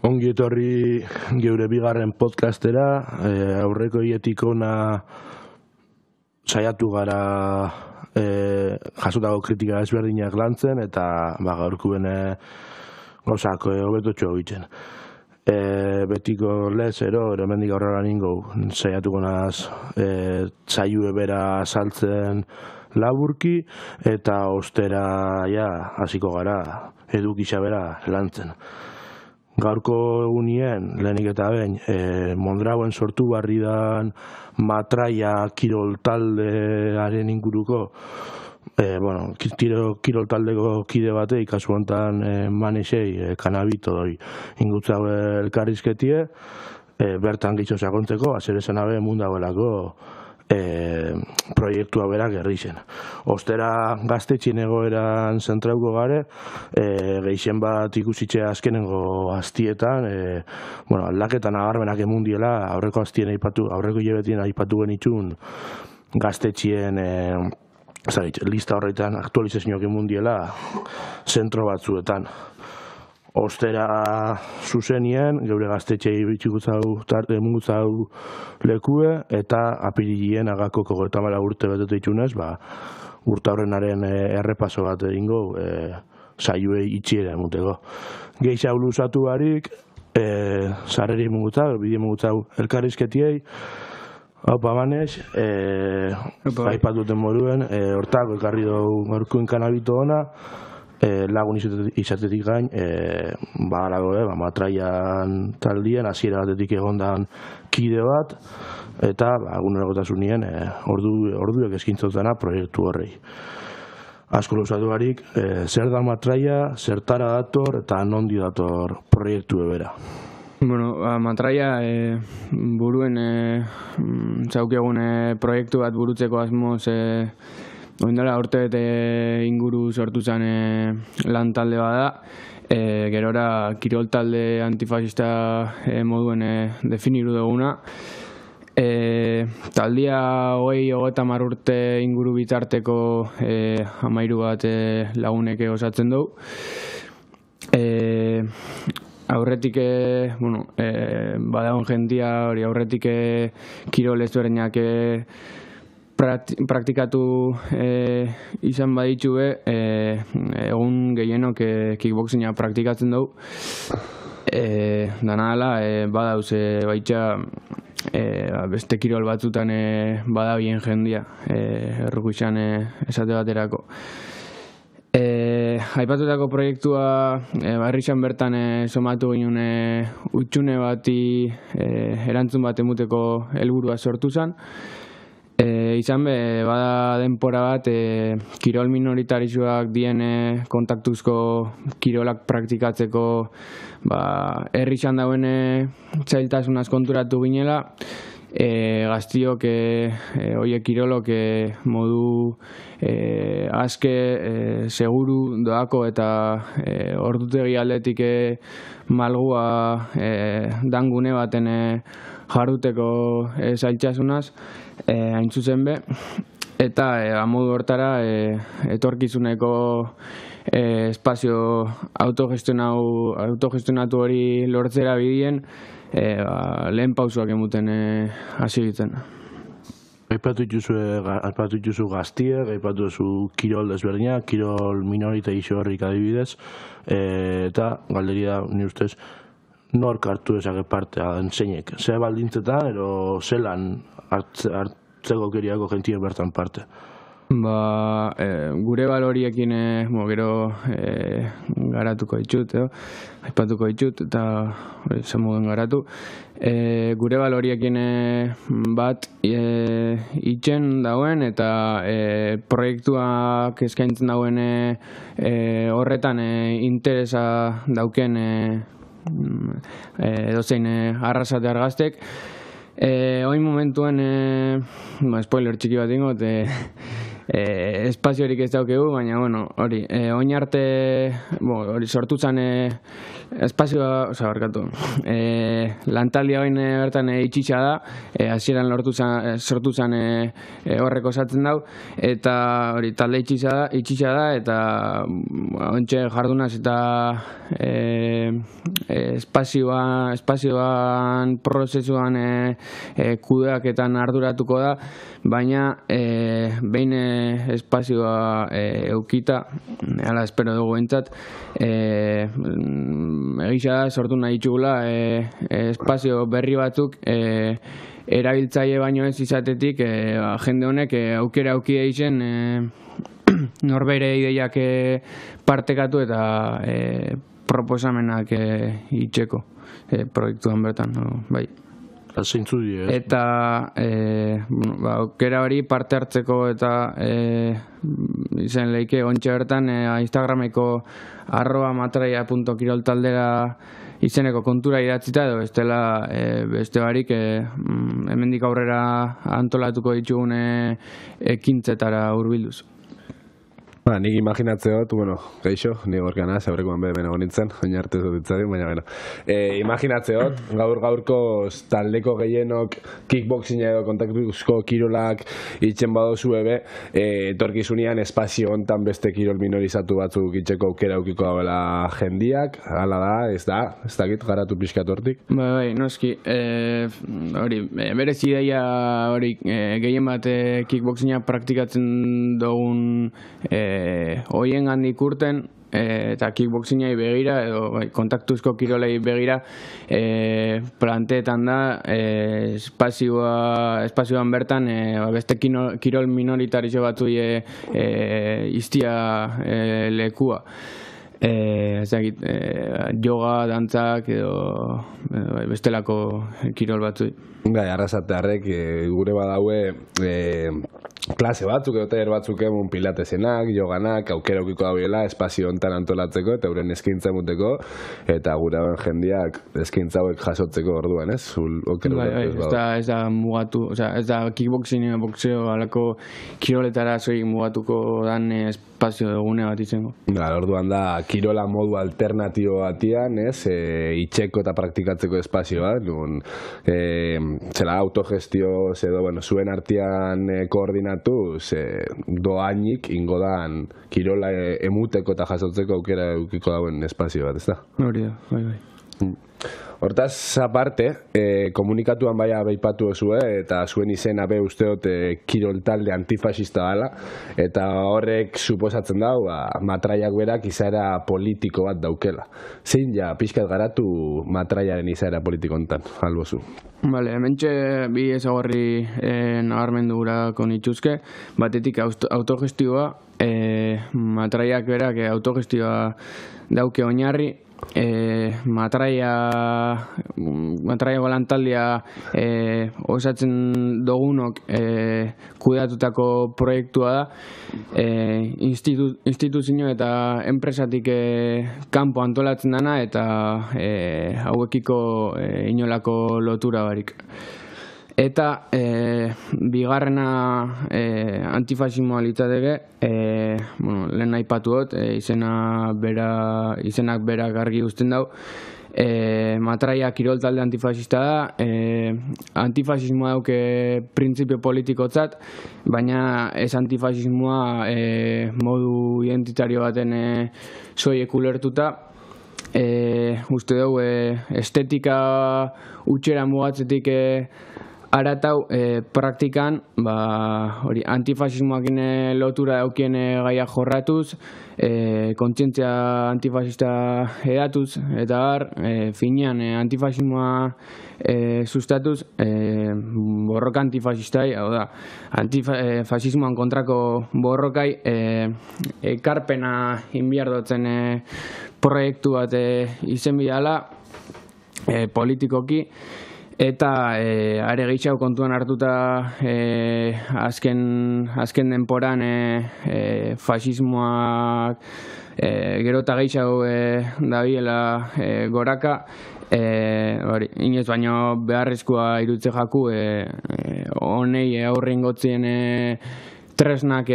Ongi etorri geure bigarren podcastera, aurreko hietik ona saiatu gara jasotako kritika ezberdinak lantzen eta gaurkoen gauzak hobetotxo egiten. Betiko lezero, hemendik aurrera ningo saiatuko naz saio bera saltzen laburki eta ostera hasiko gara edukisa bera lantzen. Gaurko egunien, lehenik eta behin, Mondragoen sortu barri dan Matraia kirol taldearen inguruko, kirol taldeko kide bate, kasu honetan manesei, kanabito doi, ingutza elkarrizketie, bertan gitzo sakontzeko, azer esan abe mundagoelako proiektua berak gerrixen. Ostera gaztetxien egoeran zentrauko gare, geixen bat ikusitxe azkenengo aztietan, aldaketan agarbenak emundiela, aurreko aztien aurreko hilabetien aipatu genitxun gaztetxien lista horretan aktualizazioak emundiela zentro batzuetan. Ostera zuzenien, geure gaztetxei bitxikutzau lekue, eta apirilien agako kogoetamala urte betete itxunez, urte horrenaren errepaso bat egingo, saioei itxiera emuteko. Geixa ulusatu barik, sarreri mungutzau, bide mungutzau elkarrizketiei, Haupa Manes, aipatuten moruen, hortako ekarri dugu gaurkoen kanabito ona, lagun izatetik gain, Matraian taldien, hasiera batetik egondan kide bat, eta egunerokotasunien orduek eskintzotena proiektu horrei. Asko luzatu barik, zer da Matraia, zertara dator eta nondi dator proiektu ebera. Matraia buruen zaukegun proiektu bat burutzeko asmoz oindela urte bete inguru sortu zen lan talde bada, gerora kirol talde antifasista moduen definiru duguna. Taldia 20-30 urte inguru bitarteko 13 bat laguneke osatzen dugu. Aurretik, badagon jentia hori aurretik kirol ezberdinak praktikatu izan baditxue, egun gehienok kickboxinga praktikatzen dugu. Dana ala, badauz baitxa beste kirol batzutan badabien jendia, erruku izan esate baterako. Aipatutako proiektua barri izan bertan somatu ginen utxune bati erantzun bat emuteko helburua sortu zen. Izan bada denpora bat kirol minoritarizuak dien kontaktuzko kirolak praktikatzeko herri izan dauen txailtasunaz konturatu ginela, gaztiok oie kirolok modu aske, seguru doako eta ordutegi aldetik malgua dangune baten jarruteko zailtasunaz, hain zuzen be, eta amodu hortara etorkizuneko espazio autogestionatu hori lortzera bidien lehen pausuak emuten hasi ditzen. Aipatu dituzu gaztiek, aipatu duzu kirol desberdinak, kirol minorita iso horrik adibidez, eta galderi da, ni ustez, nork hartu ezake partea zeinek? Ze baldintzetan, ero zelan hartzeko keriako jentiek bertan parte? Gure baloriekin gero garatuko ditut, aipatuko ditut eta zen moden garatu. Gure baloriekin bat itxen dauen eta proiektuak eskaintzen dauen horretan interesa dauken edozein arrasate argaztek. Oin momentuen, spoiler txiki bat ingot, espaziorik ez daukegu, baina, bueno, hori, oin arte, hori sortu zen espazioa, barkatu, lantaldia oin bertan itxitxa da, hasieran sortu zen horrek osatzen dau, eta hori, talde itxitxa da, eta ontxe jardunaz eta espazioan prozesuan kudeaketan arduratuko da, baina behin espazioa eukita, hala espero dugu entzat, egisa da sortu nahi txugula espazio berri batzuk erabiltzaile baino ez izatetik jende honek aukera auki eizen norbere ideiak partekatu eta proposamenak itxeko proiektuan bertan, bai. Zeintzu die. Eta aukera hori parte hartzeko eta izen leike ontxe bertan Instagrameko @matraia.kiroltaldera izeneko kontura idatzita edo beste barik hemendik aurrera antolatuko ditugun ekintzetara hurbilduz. Nik imaginatzea dut, geixo, ni gorkana, aurrekoan benego nintzen, oin arte ez dut itzadin, baina, imaginatzea dut, gaurko taldeko gehienok kickboxinga edo kontaktuzko kirolak itxen badozu etorkizunean espazio hontan beste kirol minorizatu batzuk itxeko aukera aukiko dagoela jendiak, hala da, ez dakit, garatu pixkat hortik? Bai, noski, hori, berez ideia hori gehien bat kickboxinga praktikatzen dugun hoien gandik urten eta kickboxingai begira edo kontaktuzko kirolei begira planteetan da espazioan bertan beste kirol minoritario batzu iztia lekua. Yoga, dantzak edo bestelako kirol batzu. Arrasatearrek gure badaue klase batzuk edo taller batzuk egun pilatesenak, yoganak, aukera aukiko dagoela espazio hontan antolatzeko eta euren eskaintza emuteko eta gure jendeak eskaintza hauek jasotzeko orduan, ez? Ez da mugatu, ez da kickboxing, boxeo, alako kiroletara soik mugatuko dan espazio dugune bat izango. Orduan da, kirola modu alternatibo batian, ez? Itxeko eta praktikatzeko espazioa, zela autogestio edo, zuen artean koordinatuz, doainik ingo dan kirola emuteko eta jasotzeko aukera eukiko dauen espazio bat, ez da? Hori da, bai. Hortaz, aparte, komunikatuan baia beipatu ezue, eta zuen izena usteot kirol talde antifasista dela, eta horrek suposatzen dau, matraiak berak izaera politiko bat daukela. Zein ja, pixkat garatu matraiaren izaera politiko hontan, albozu? Bale, hementxe bi ezagorri nabarmendu gurako nituzke, batetik autogestioa, matraiak berak autogestioa dauke oinarri, matraia lantaldia osatzen dugunok kudeatutako proiektua da, instituzio eta enpresatik kanpo antolatzen dana eta hauekiko inolako lotura barik. Eta bigarrena antifasismoa litzateke, lehen aipatu dut, izenak berak argi uzten dau, matraia kirol talde antifasista da, antifasismoa dauke printzipio politikotzat, baina ez antifasismoa modu identitario baten soiek ulertuta, uste dugu estetika utxera mugatzetik aratau praktikan antifasismoakin lotura daukien gaia jorratuz, kontzientzia antifasista edatuz, eta finean antifasismoa sustatuz borroka antifasistai, hau da, antifasismoan kontrako borrokai ekarpena inbiardotzen proiektu bat izen bidala politikoki, eta are gehiago kontuan hartuta azken denporan fasismoak gero eta gehiago dabiela goraka, inoiz baino beharrezkoa irutze jaku honei aurre ingotzien tresnak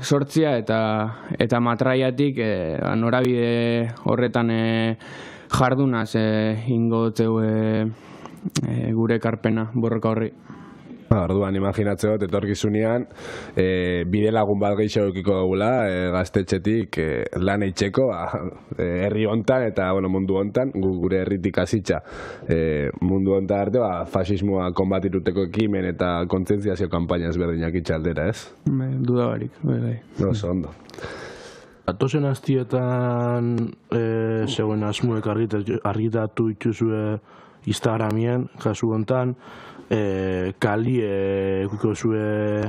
sortzia eta matraiatik norabide horretan jardunaz ingo dutzeu gure ekarpena borroka horri. Orduan, imaginatzeot, etorkizunean, bide lagun bat gehiago eukiko dugula, gaztetxetik lan eitzeko, herri hontan eta mundu hontan, gure herritik hasitza. Mundu hontan arte, fasismoa konbatiruteko ekimen eta kontzientziazio kanpaina ezberdinak itxaldera, ez? Duda barik, bai. Oso ondo. Atozen aztietan zegoen asmoek argitatu itxuzue Instagramien, kasu hontan, kalie ekiko zue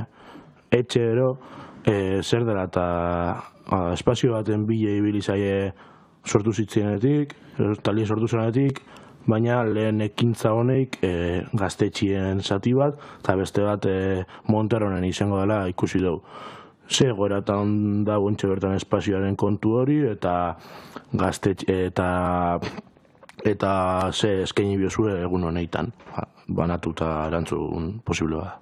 etxero, zer dela eta espazio baten bile ibili zaie sortu zitzienetik, talie sortu zenetik, baina lehen ekintza honeik gaztetxien zati bat, eta beste bat Monteronen izango dela ikusi dugu. Ze goeratan da guentxe bertan espazioaren kontu hori, eta eta ze eskaini biozue egun honetan, banatuta erantzun posible bada.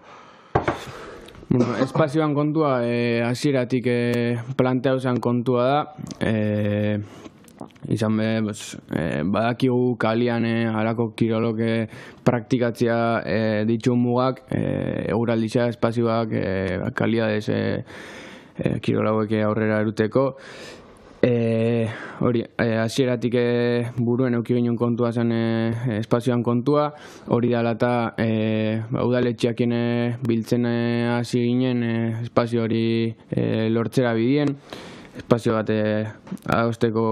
Espazioan kontua, hasieratik planteau zen kontua da, izan badakigu kalian halako kirolok praktikatzea ditu mugak, eguralditza espazioak kalidadez kirolauek aurrera eruteko. Hori, hasieratik buruen euki ginen kontua zen espazioan kontua, hori dela eta udaletxeakien biltzen hasi ginen espazio hori lortzera bidien, espazio bat adosteko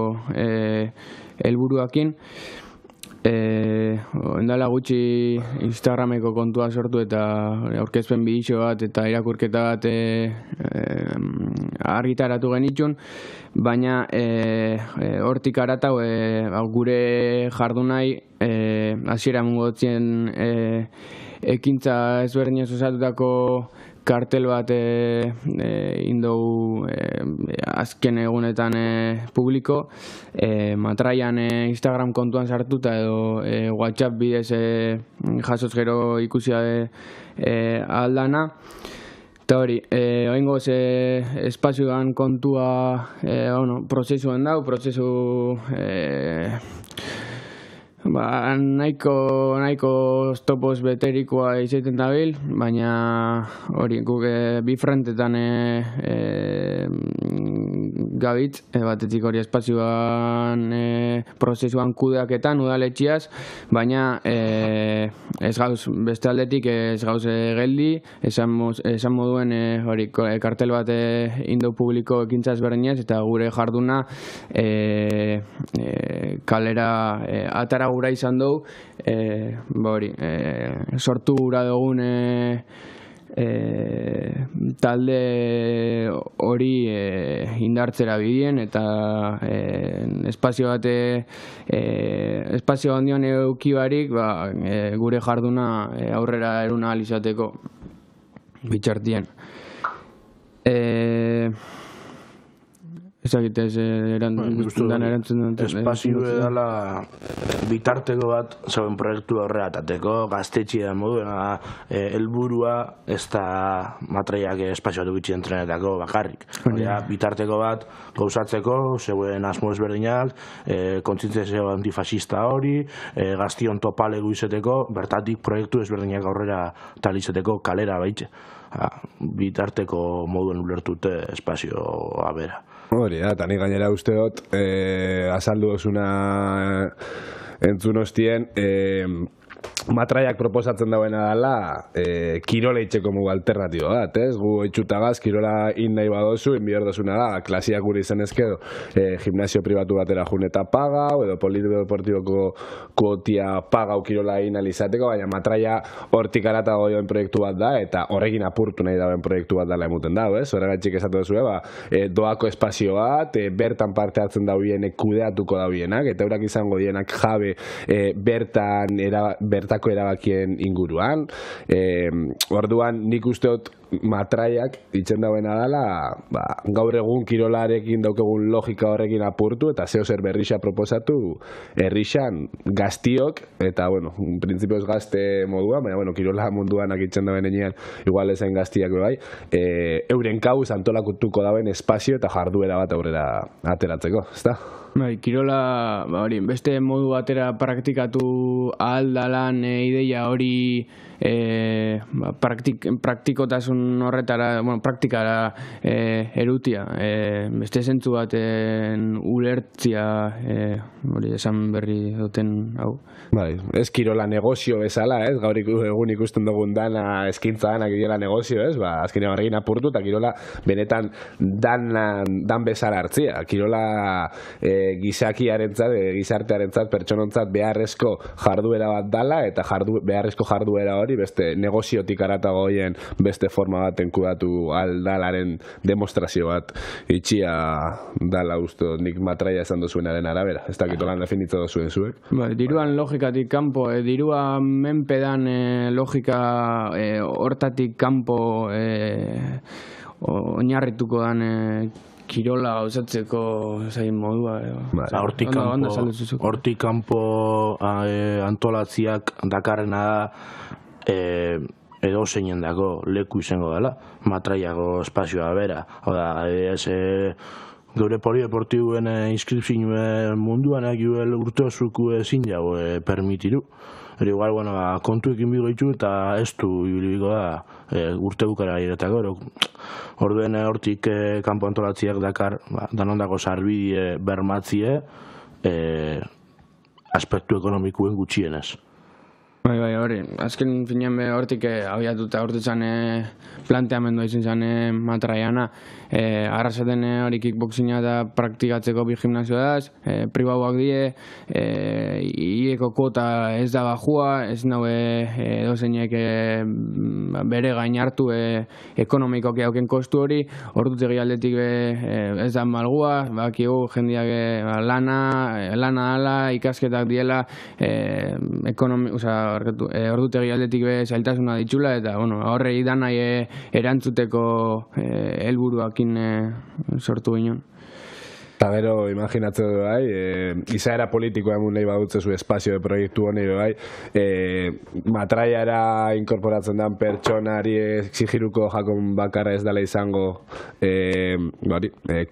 helburuakin. Endala gutxi Instagrameko kontua sortu eta aurkezpen bidixo bat eta irakurketa bat argitaratu genitxun, baina hortik aratau gure jardunai hasiera mungotzien ekintza ezberdinez osatutako kartel bat indou azken egunetan publiko, matraian Instagram kontuan sartuta edo WhatsApp bidez jasoz gero ikusia aldana. Eta hori, oingoz espazioan kontua prozesuen dau, prozesu nahiko stopos beterikoa izaiten dabil, baina hori guk bi frentetan gabitz, batetik hori espazioan prozesuan kudeaketan udaletxiaz, baina ez gauz beste aldetik ez gauz geldi, esan moduen hori kartel bat indau publiko ekintza ezberdinez eta gure jarduna kalera atara gura izan dugu, sortu gura dugun talde hori indartzera bidien eta espazio handian eukibarik gure jarduna aurrera eruna alizateko bitxartien. Ezagitez erantzun dut. Espazio edala bitarteko bat zeuen proiektu aurrera atateko, gaztetxia moduen helburua ez da matraiak espazioatu bitxi entrenetako bakarrik. Bitarteko bat gauzatzeko, zeuen asmo ezberdinak, kontzientzia antifasista hori, gaztion topalegu izeteko, bertatik proiektu ezberdinak aurrera talizeteko kalera baitxe. Bitarteko moduen ulertute espazioa bera. Hori, eta nik gainera uste dut, azaldu dozuna entzun hostien, matraiak proposatzen dauena dela kirola itxeko mugu alternatibo bat, ez? Gu itxutagaz, kirola in nahi badozu, inbider dozuna da, klasiak guri izan ezkedo, gimnasio pribatu batera jun eta pagau, edo polideportiboko kuotia pagau kirola in alizateko, baina matraia hortik arata goioen proiektu bat da, eta horrekin apurtu nahi dauen proiektu bat dela emuten dau, ez? Horregatxik esatu duzue, doako espazio bat, bertan parte hartzen daubienek kudeatuko daubienak, eta eurak izango dienak jabe bertako erabakien inguruan. Orduan, nik usteot matraiak itzen dauena dela, gaur egun kirolarekin daukegun logika horrekin apurtu eta zeo zer berrixa proposatu herrixan gaztiok, eta, bueno, printzipioz gazte modua, baina, bueno, kirola munduan akitzen dauen enean, igual ezen gaztiak bai, euren kauz antolakutuko dauen espazio eta jarduera bat aurrera ateratzeko, ezta? Bai, kirola, hori, beste modu batera praktikatu ahal dalan ideia hori praktikotasun horretara, bueno, praktikara erutia, beste zentzu baten ulertzia, hori esan berri duten hau. Bai, ez kirola negozio bezala, ez? Gaur egun ikusten dugun dana eskintza dana kirola negozio, ez? Azkenean horrekin apurtu eta kirola benetan dan bezala hartzia. Kirola gizakiarentzat, gizartearentzat, pertsonontzat beharrezko jarduera bat dala eta beharrezko jarduera hori beste negoziotik aratago goien beste forma baten kudatu aldalaren demostrazio bat itxia dala uste nik matraia esan duzuenaren arabera. Ez dakit olan definitza duzuen zuek. Bai, diruan logikatik kanpo, dirua menpedan logika hortatik kanpo oinarrituko dan kirola gauzatzeko zain modua. Hortik kanpo antolatziak dakarrena da edo zeinen dago leku izango dela, matraiago espazioa bera. Oda, geure polideportibuen inskripzioen munduan egiuel urteozuku ezin jau permitiru. Igual, bueno, kontu ekin bigo ditu eta ez du ibilibiko da urte bukara iretako. Orduen hortik kanpo antolatziak dakar danondako sarbide bermatzie aspektu ekonomikuen gutxienez. Bai, hori. Azken finean hortik abiatuta urtetzen planteamendua izan zen matraiana. Arrasaten hori kickboxinga eta praktikatzeko bi gimnasio daz, pribauak die, ieko kota ez da bajua, ez naue dozeinek bere gain hartu ekonomikoki hauken kostu hori, ordutegi aldetik ez da malgua, bakigu jendeak lana dala, ikasketak diela, ordutegi aldetik zailtasuna ditxula, eta horrei danai erantzuteko helburuakin sortu ginen. Eta gero, imaginatzen du bai, izaera politikoa emun nahi badutze zu espazio de proiektu honi bai, matraiara inkorporatzen den pertsonari exigiruko jakon bakarra ez dela izango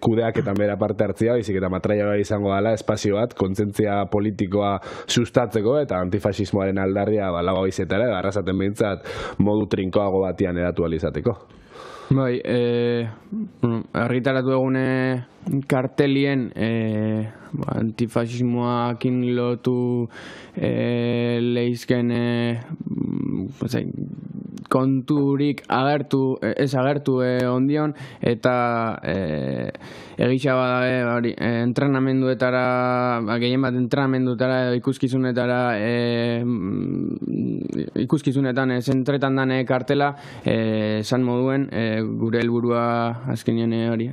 kudeaketan bera parte hartzia, baizik eta matraiara izango dela espazio bat, kontzentzia politikoa sustatzeko eta antifasismoaren aldarria lago izetara, arrasaten behintzat modu trinkoago batian eratu alizateko. Bai, argitaratu egune kartelien antifasismoakin lotu leizken konturik ez agertu ondion eta egisa badabe entrenamenduetara, gehien bat entrenamenduetara edo ikuskizunetan zentretan dane kartela esan moduen gure helburua azkenean hori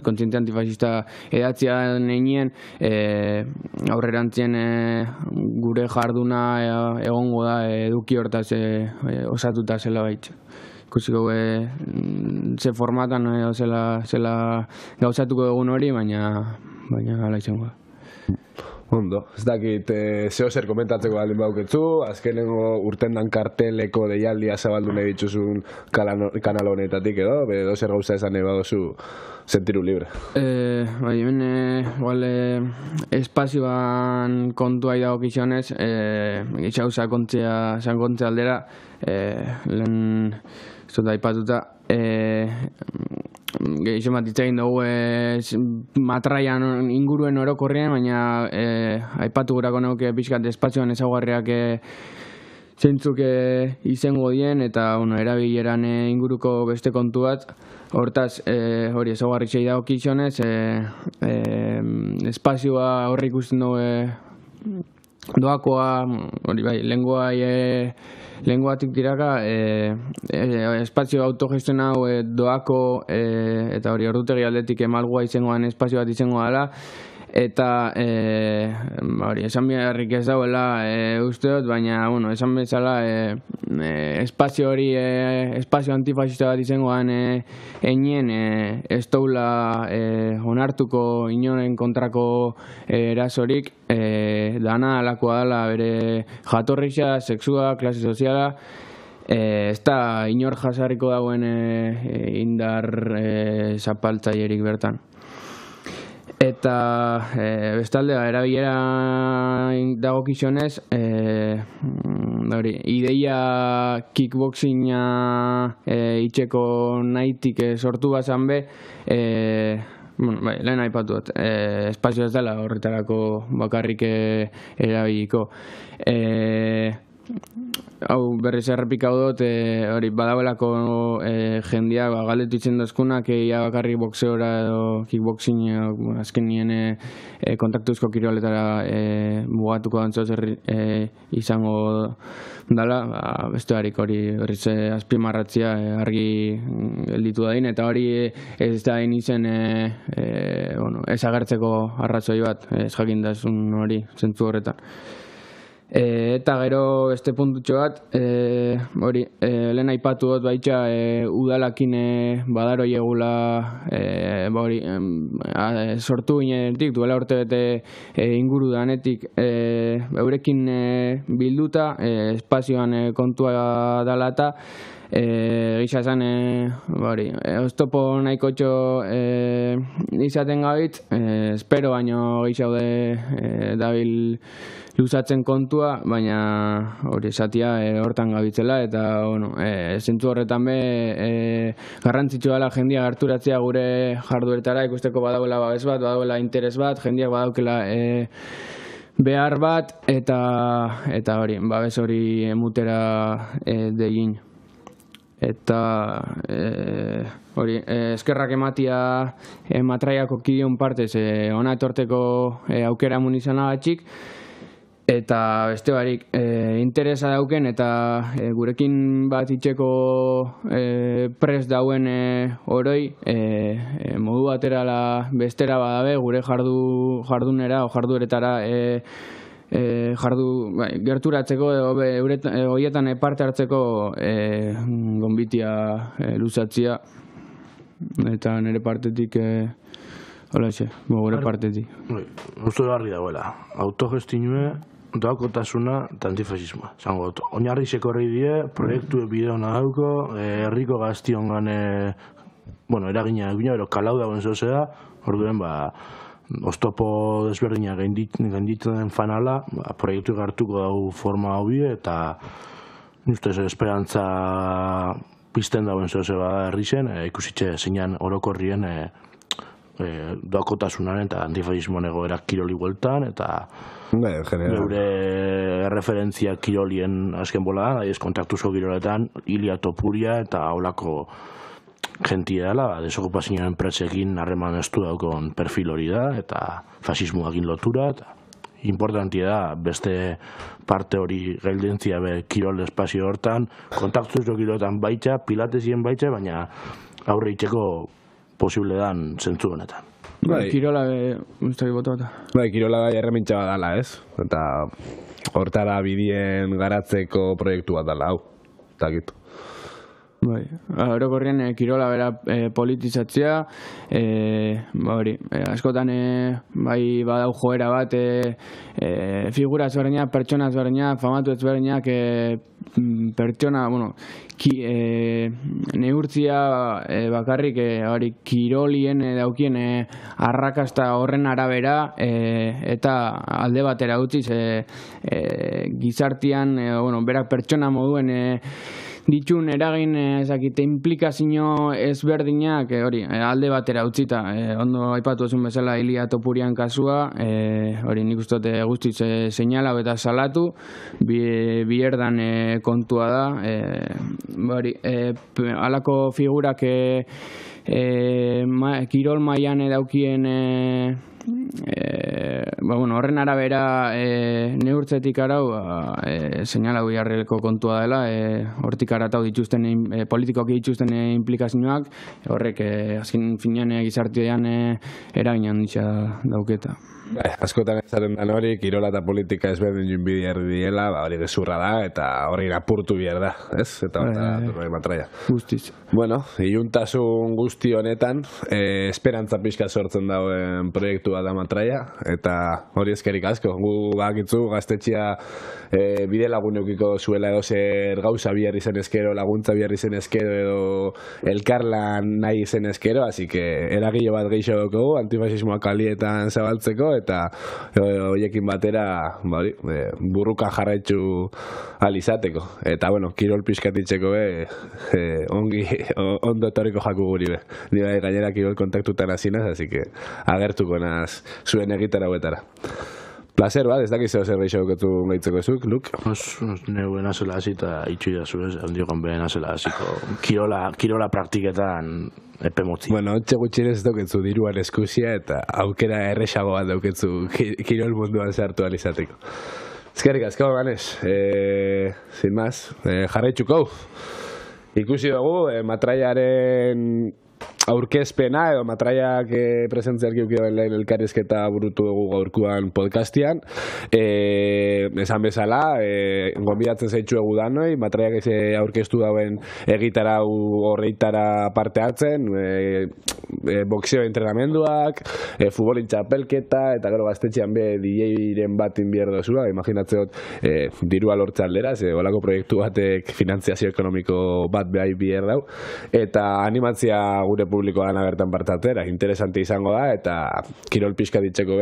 kontziente antifasista edatzia neinien aurrerantzien gure jarduna egongo da eduki hortaz osatuta zela baitz. Ikusiko ze formatan zela gauzatuko egun hori, baina hala izango da. Ondo, ez dakit zeo zer komentatzeko baldin bauketzu, azkenengo urtendan karteleko deialdia zabaldu nahi dituzun kanal honetatik edo zer gauza esan nahi baduzu sentiru libre. Bai, hemen espazioan kontua idago kizionez, gitxauza kontzea aldera, lehen zota aipatuta, gehixo bat itzain dugu matraian inguruen orokorrien, baina aipatu gurako neuke pixkat espazioan ezaguarriak zeintzuk izango dien eta erabileran inguruko beste kontu bat. Hortaz, hori ezaguarritxei dago kizionez, espazioa horri ikusten dugu doakoa, hori bai, lenguatik tiraka, espazio autogestionau doako eta hori ordutegi aldetik emalgoa izangoan espazio bat izango dela, eta esan beharrik ez dauela usteot, baina esan bezala espazio hori espazio antifasista bat izangoan einien ez doula onartuko inoren kontrako erasorik, dana alakoa dela bere jatorrixa, sexua, klase soziala, ez da inor jasarriko dauen indar zapaltzailerik bertan. Eta bestalde, erabilera dagokizionez, ideia kickboxinga itxeko nahitik sortu bazan be, lehen aipatu dut, espazio ez dela horretarako bakarrik erabiliko. Hau berriz errepikau dut, hori badagoelako jendeak galdetu itzen dozkunak ia bakarrik boxeora edo kickboxing azken nien kontaktuzko kiroletara mugatuko dantzoz izango dala, beste harik hori berriz azpimarratzia argi gelditu dain, eta hori ez da izen ez agertzeko arrazoi bat, ez jakindasun hori zentzu horretan. Eta gero beste puntutxo bat, lehen aipatu dut baitxa udalakin badaro egula sortu ginenetik, duela urte bete inguru danetik eurekin bilduta, espazioan kontua dala eta gisa esan oztopo nahiko txo izaten gabit, espero baino gixaude dabil luzatzen kontua, baina hori esatia hortan gabitzela, eta zentzu horretan be garrantzitsu dela jendia gerturatzea gure jarduertara, ikusteko badagoela babes bat, badagoela interes bat, jendiak badaukela behar bat, eta hori, babes hori emutera degin. Eta hori, eskerrak ematia matraiako kidion partez ona etorteko aukera mun izanagatik, eta beste barik interesa dauken eta gurekin bat itxeko prest dauen oroi modu baterala bestera badabe gure jardunera o jardueretara gerturatzeko horietan parte hartzeko gonbitia luzatzia, eta nire partetik holaxe, gure partetik. Uste garri dagoela, autogestinue, doakotasuna eta antifasismoa. Zango, oinarri sekorri die, proiektu bideo nadauko, herriko gaztiongan eragina ero kalau dagoen zozea, orduen oztopo desberdina gainditzen den fanala, proiektu gartuko dau forma hau bide, eta ustez esperantza pizten dagoen zoze herri zen, ikusitxe zeinan orokorrien doakotasunaren eta antifasismoan egoera kiroli bueltan, eta gure referentzia kirolien azken bola, kontaktuzko kiroletan, Ilia Topuria eta holako jentia dela, desokupazioen enpresekin harreman estu daukon perfil hori da, eta fasismoakin lotura, eta importantia da beste parte hori geldentzia kirol espazio hortan, kontaktuzko kiroletan baitza, pilatesien baitza, baina aurre itxeko posible dan zentzu honetan. Kirola ustaki bota bat. Kirola da erremintxa bat dala, ez? Eta hortara bidien garatzeko proiektu bat dala, hau. Takitu. Orokorrien kirola bera politizatzea, askotan badau joera bat figura ezberdinak, pertsona ezberdinak, famatu ezberdinak pertsona, neurtzia bakarrik kirolien daukien arrakasta horren arabera eta alde batera utziz gizartian berak pertsona moduen ditun eragin ezakite implikazio ezberdinak hori alde batera utzita, ondo aipatu ezun bezala Ilia Topurian kasua, hori nik uste guztiz seinala eta salatu, bierdan kontua da, halako figurak kirol mailan daukien horren arabera neurtzetik arau seinala biharreko kontua dela, hortik aratau dituzten politikoki dituzten implikazioak, horrek azken finean gizartean eragin handia dauketa. Askotan ezaten dan hori, kirola eta politika ezberdin junbidiar diela, hori gezurra da, eta hori apurtu bihar da, ez? Eta hori matraia. Guztiz. Bueno, iluntasun guzti honetan, esperantza pixka sortzen dauen proiektua da matraia, eta hori eskerik asko. Gu bakitzu, gaztetxea bide lagun eukiko zuela edo zer gauza bihar izen eskero, laguntza bihar izen eskero edo elkarlan nahi izen eskero, así que eragile bat gehiago dugu, antifasismoa kalietan zabaltzeko, eta hoiekin batera burruka jarraitzu alizateko. Eta, bueno, kirol pixkatitzeko ongi ondo etorriko jaku guri be. Ni bai gainera kirol kontaktutan hazinaz, así que agertuko naz zuen egitara huetara. Placer bat, ez dakiz zer geixo duketu gaitzeko ezuk, Luk? Neu enazela hasita itxu jazu ez, handiokon behen enazela hasiko kirola praktiketan epe motzi. Bueno, ontsa gutxinez dauketzu diruan eskusia eta aukera erresago bat dauketzu kirol munduan sartu alizateko. Ezkerrik asko, Ganes. Sin más, jarraitzuko. Ikusi dugu, matraiaren aurkezpena edo matraiak presentziarki ukidoen lehen elkarrizketa burutu dugu gaurkuan podcastian. Esan bezala, gonbidatzen zaitxu egu danoi, matraiak aurkeztu dauen egitara horreitara parte hartzen, boxeo entrenamenduak, futbolin txapelketa, eta gero gaztetxean be DJ-ren batin bihar dozua, imaginatzeot dirua lortza aldera, olako proiektu batek finantziazio ekonomiko bat behai bihar dau, eta animatzia gure publikoan agertan partatera, interesante izango da, eta kirol pixka ditzeko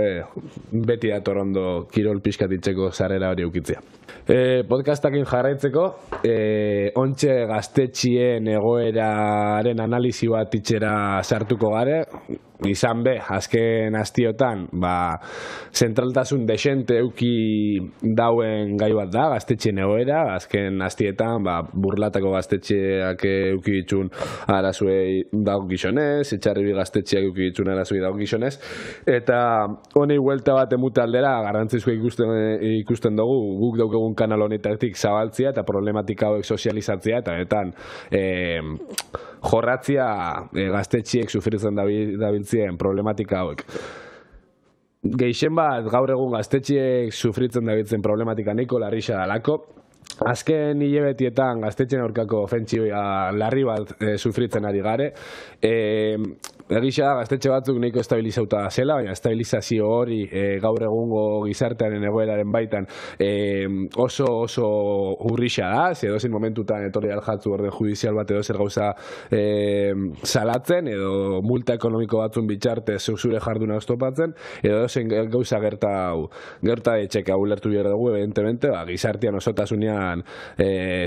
beti dator ondo kirol pixka ditzeko zarera hori eukitzea. Podcastakin jarraitzeko, ontxe gaztetxien egoeraren analizi bat itxera sartuko gare, izan be, azken astiotan, zentraltasun desente euki dauen gai bat da, gaztetxien egoera, azken astietan, burlatako gaztetxeak euki ditun arazuei dago gizonez, etxarribi gaztetxeak euki ditun arazuei dago gizonez, eta honei huelta bat emute aldera, garrantzizko ikusten dugu, guk daukegun kanal honetatik zabaltzia eta problematika hauek sozializatzia, eta jorratzia gaztetxiek sufritzen dabiltzien problematika hauek. Geixen bat, gaur egun gaztetxiek sufritzen dabiltzen problematika nahiko larrixa dalako. Azken hilabetietan gaztetxen aurkako ofentsibia larri bat sufritzen ari gare. Egisa da, gaztetxe batzuk nahiko estabilizauta zela, baina estabilizazio hori gaur egungo gizartearen egoeraren baitan oso urrixa da, edozein momentutan etorri aljatzu orden judizial bat edo zer gauza salatzen, edo multa ekonomiko batzun bitxarte zure jarduna oztopatzen, edo edozein gauza gerta etxeka ulertu behar dugu, evidentemente, gizartean osotasunean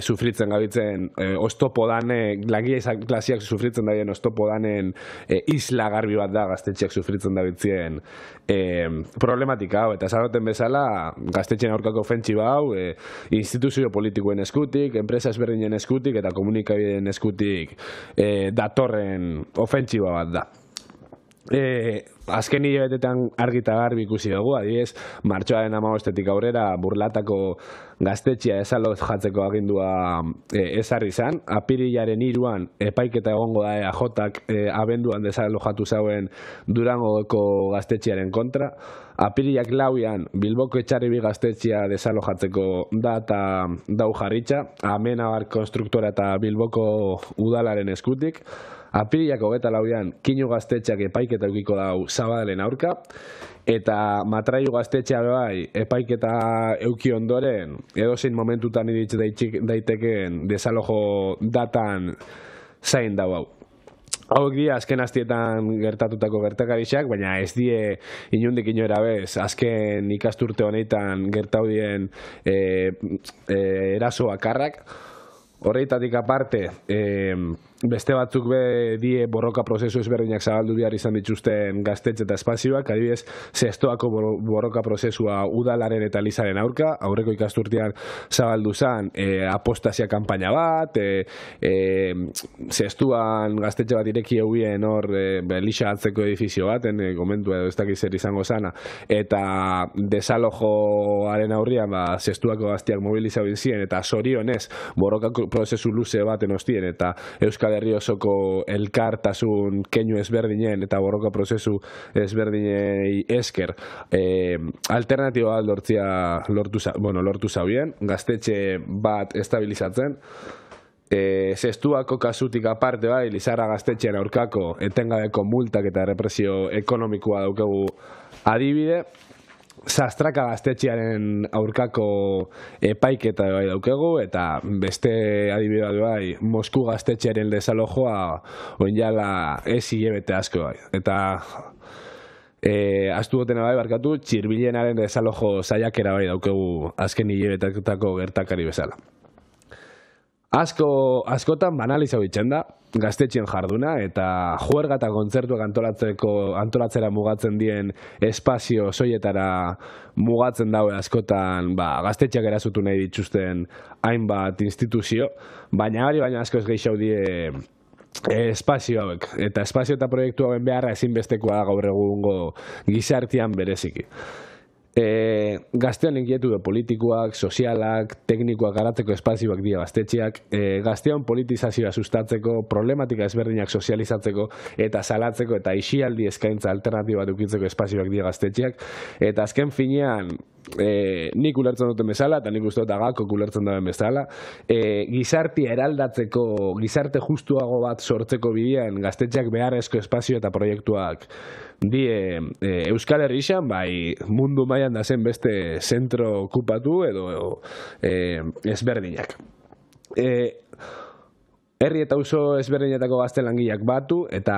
sufritzen gabitzen oztopo dane, langia klasiak sufritzen daien oztopo danen isla garbi bat da gaztetxeak sufritzen dabitzien problematika hau, eta zanoten bezala gaztetxean aurkako ofentsiba hau instituzio politikoen eskutik, enpresa ezberdinen eskutik eta komunikabideen eskutik datorren ofentsiba bat da. Azken hilabetetan argi eta garbi ikusi dugu, adibidez, martxoaren 15etik aurrera burlatako gaztetxea desalojatzeko agindua ezarri izan. Apirilaren 3an epaiketa egongo da EAJak abenduan desalojatu zauen Durangoko gaztetxearen kontra. Apirilak 4an Bilboko Etxarribi gaztetxea desalojatzeko data dau jarritxa, Amenabar konstruktora eta Bilboko udalaren eskutik. Apirilak 24an Kinu gaztetxeak epaiketa eukiko dau Zabadelen aurka, eta Matraiu gaztetxea bai epaiketa euki ondoren edozein momentutan iritsi daitekeen desalojo datan zain dau hau. Hauek dira azken astietan gertatutako gertakarixak, baina ez die inundik inora bez, azken ikasturte honetan gertaudien eraso bakarrak. Horreitatik aparte, beste batzuk be die borroka prozesu ezberdinak zabaldu behar izan dituzten gaztetxe eta espazioak, adibidez, Zestoako borroka prozesua udalaren eta Elizaren aurka, aurreko ikasturtean zabaldu zen apostazia kanpaina bat, Zestuan gaztetxe bat ireki eubien hor Eliza atzeko edifizio baten, komentu edo ez dakiz zer izango zana, eta desalojoaren aurrian Zestuako gazteak mobilizatu ziren, eta zorionez borroka prozesu luze baten ostien, eta Euskal Herri osoko elkartasun keinu ezberdinen eta borroka prozesu ezberdinei esker alternatiba lortu zauen, gaztetxe bat estabilizatzen, Zestuako kasutik aparte bai, Lizarra gaztetxean aurkako etengabeko multak eta represio ekonomikoa daukegu adibide, Zastraka gaztetxearen aurkako epaiketa bai daukegu, eta beste adibidea bai, Mosku gaztetxearen desalojoa oinala ez hilabete asko bai. Eta astu gotena bai barkatu, Txirbilenaren desalojo saiakera bai daukegu azken hilabetetako gertakari bezala. Askotan banalizatu ditzen da gaztetxeen jarduna, eta juerga eta kontzertuak antolatzera mugatzen dien espazio soietara mugatzen daue askotan gaztetxeak erazutu nahi dituzten hainbat instituzio, baina asko ez gehiago die espazio hauek, eta espazio eta proiektu hauen beharra ezinbestekoa da gaur egungo gizartean bereziki. Gaztean inkietude politikoak, sozialak, teknikoak garatzeko espazioak dira gaztetxeak, gaztean politizazioa sustatzeko, problematika ezberdinak sozializatzeko eta salatzeko eta isialdi eskaintza alternatiba dukitzeko espazioak dira gaztetxeak, eta azken finean nik ulertzen duten bezala, eta nik uste dut Agakok ulertzen duen bezala, gizartea eraldatzeko, gizarte justuago bat sortzeko bidean gaztetxeak beharrezko espazio eta proiektuak die Euskal Herrixan, bai mundu mailan da zen beste zentro okupatu edo ezberdinak. Herri eta auzo ezberdinetako gazte langileak batu, eta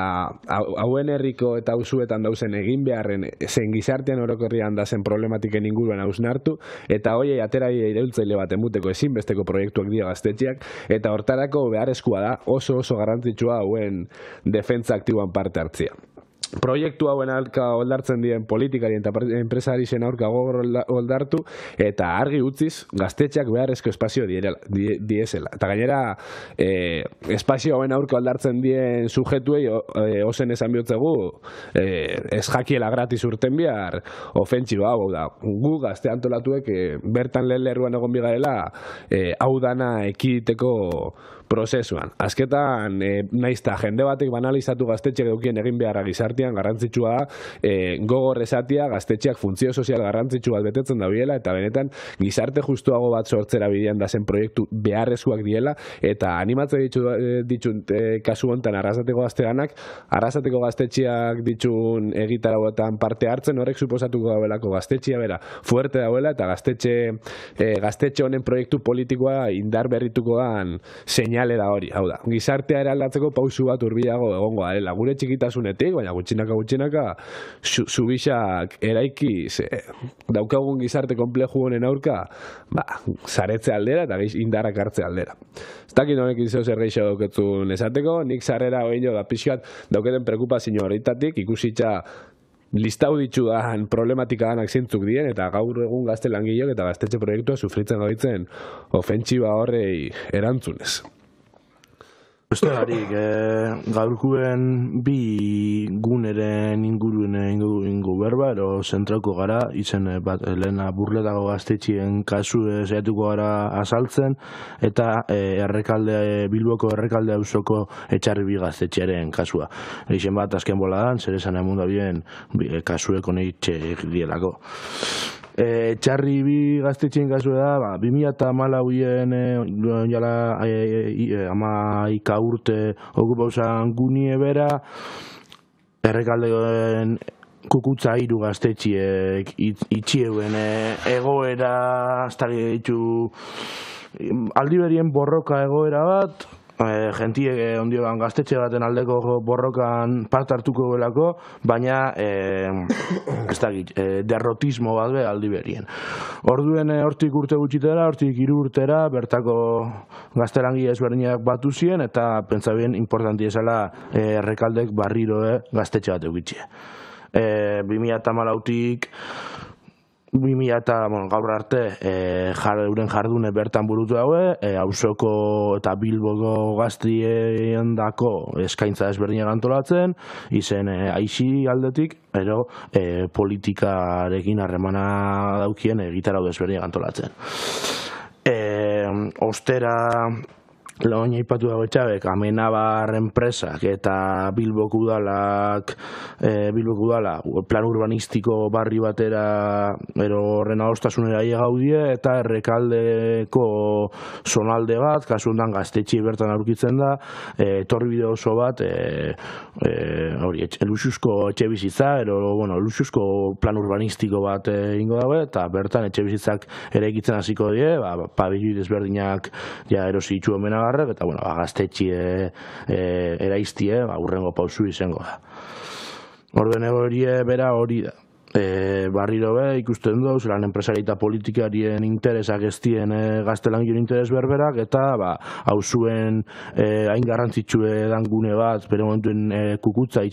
hauen herriko eta auzuetan dauzen egin beharren zen gizartean orokorrian da zen problematiken inguruan hausnartu, eta hoiei atera iraultzaile bat emuteko ezinbesteko proiektuak dira gaztetxeak, eta hortarako beharrezkoa da oso garrantzitsua hauen defentsa aktiboan parte hartzea. Proiektu hauen aurka oldartzen diren politikari eta enpresarien aurka gogor oldartu, eta argi utziz gaztetxeak beharrezko espazio diezela. Eta gainera, espazio hauen aurka oldartzen dien sujetuei ozen esan bihotzegu, ez jakiela gratis urten bihar ofentsiba hau da. Gu gazte antolatuek bertan lehen lerruan egon bigarela hau dana ekiditeko prozesuan. Azketan, naizta jende batek banalizatu gaztetxeak dukien egin beharra gizartean, garrantzitsua gogor esatia gaztetxeak funtzio sozial garrantzitsu bat betetzen da biela, eta benetan gizarte justuago bat sortzera bidean da zen proiektu beharrezkoak diela, eta animatzen ditut kasu honetan arrasateko gaztetxeak ditun egitarauetan parte hartzen, horrek suposatuko dauelako gaztetxea bera fuerte dauela, eta gaztetxe honen proiektu politikoa indar berritukoan seinale da hori, hau da, gizartea eraldatzeko pausu bat hurbilago egongo dela, gure txikitasunetik, baina gutxinaka zubisak eraiki daukagun gizarte konpleju honen aurka zaretze aldera eta indarrak hartze aldera. Ez dakit honekin zeu zer gehiago dauketzun esateko, nik zarrera oino da pixkat dauketen preokupazio horretatik ikusitza listau ditudan problematika danak zintzuk dien, eta gaur egun gazte langileok eta gaztetxe proiektua sufritzen gabitzen ofentsiba horrei erantzunez. Beste harik, gaurkuen bi guneren inguruen ingo berba, ero zentrauko gara, izen lehena burletako gaztetxien kasu zaiatuko gara azaltzen, eta Bilboko errekalde auzoko etxarri bi gaztetxearen kasua. Izen bat azken boladan, zer esan emun da bien kasueko neitxe dielako. Txarri bi gaztetxeen kasu da, 2014 jala 11 urte okupauzan gunie bera, errekaldeoen kukutza 3 gaztetxiek itxieuen egoera, aldi berien borroka egoera bat, jentie ondioan gaztetxe baten aldeko borrokan parte hartuko belako, baina ez dakit, derrotismo bat be aldi berien. Orduen hortik urte gutxitera, hortik 3 urtera, bertako gaztelangile ezberdinak batu ziren, eta pentsabien importanti esala Errekaldek barriro gaztetxe bat eukitxe. 2014-tik 2000 gaur arte euren jardune bertan burutu daue, auzoko eta Bilboko gaztien dako eskaintza ezberdinak antolatzen, izen aixi aldetik, ero politikarekin harremana daukien gitarau ezberdinak antolatzen. Ostera, Lagoin aipatu dago etxabek, Amenabar enpresak eta Bilboko udalak plan urbanistiko barri batera horren adostasunera gaudie, eta Errekaldeko zonalde bat, kasu honetan Gaztetxe bertan aurkitzen da, etorri bide oso bat, luxuzko etxe bizitza, luxuzko plan urbanistiko bat ingo dago, eta bertan etxe bizitzak ere egitzen hasiko die, pabelloi desberdinak erosi itxu Amenabar, eta gaztetxe eraiztie urrengo pausu izango da. Orduen egorie bera hori da. Barriro be ikusten duz, lan enpresari eta politikarien interesak eztien gaztelangion interes berberak, eta hauzuen hain garrantzitsue dan gune bat, bere momentuen kukutza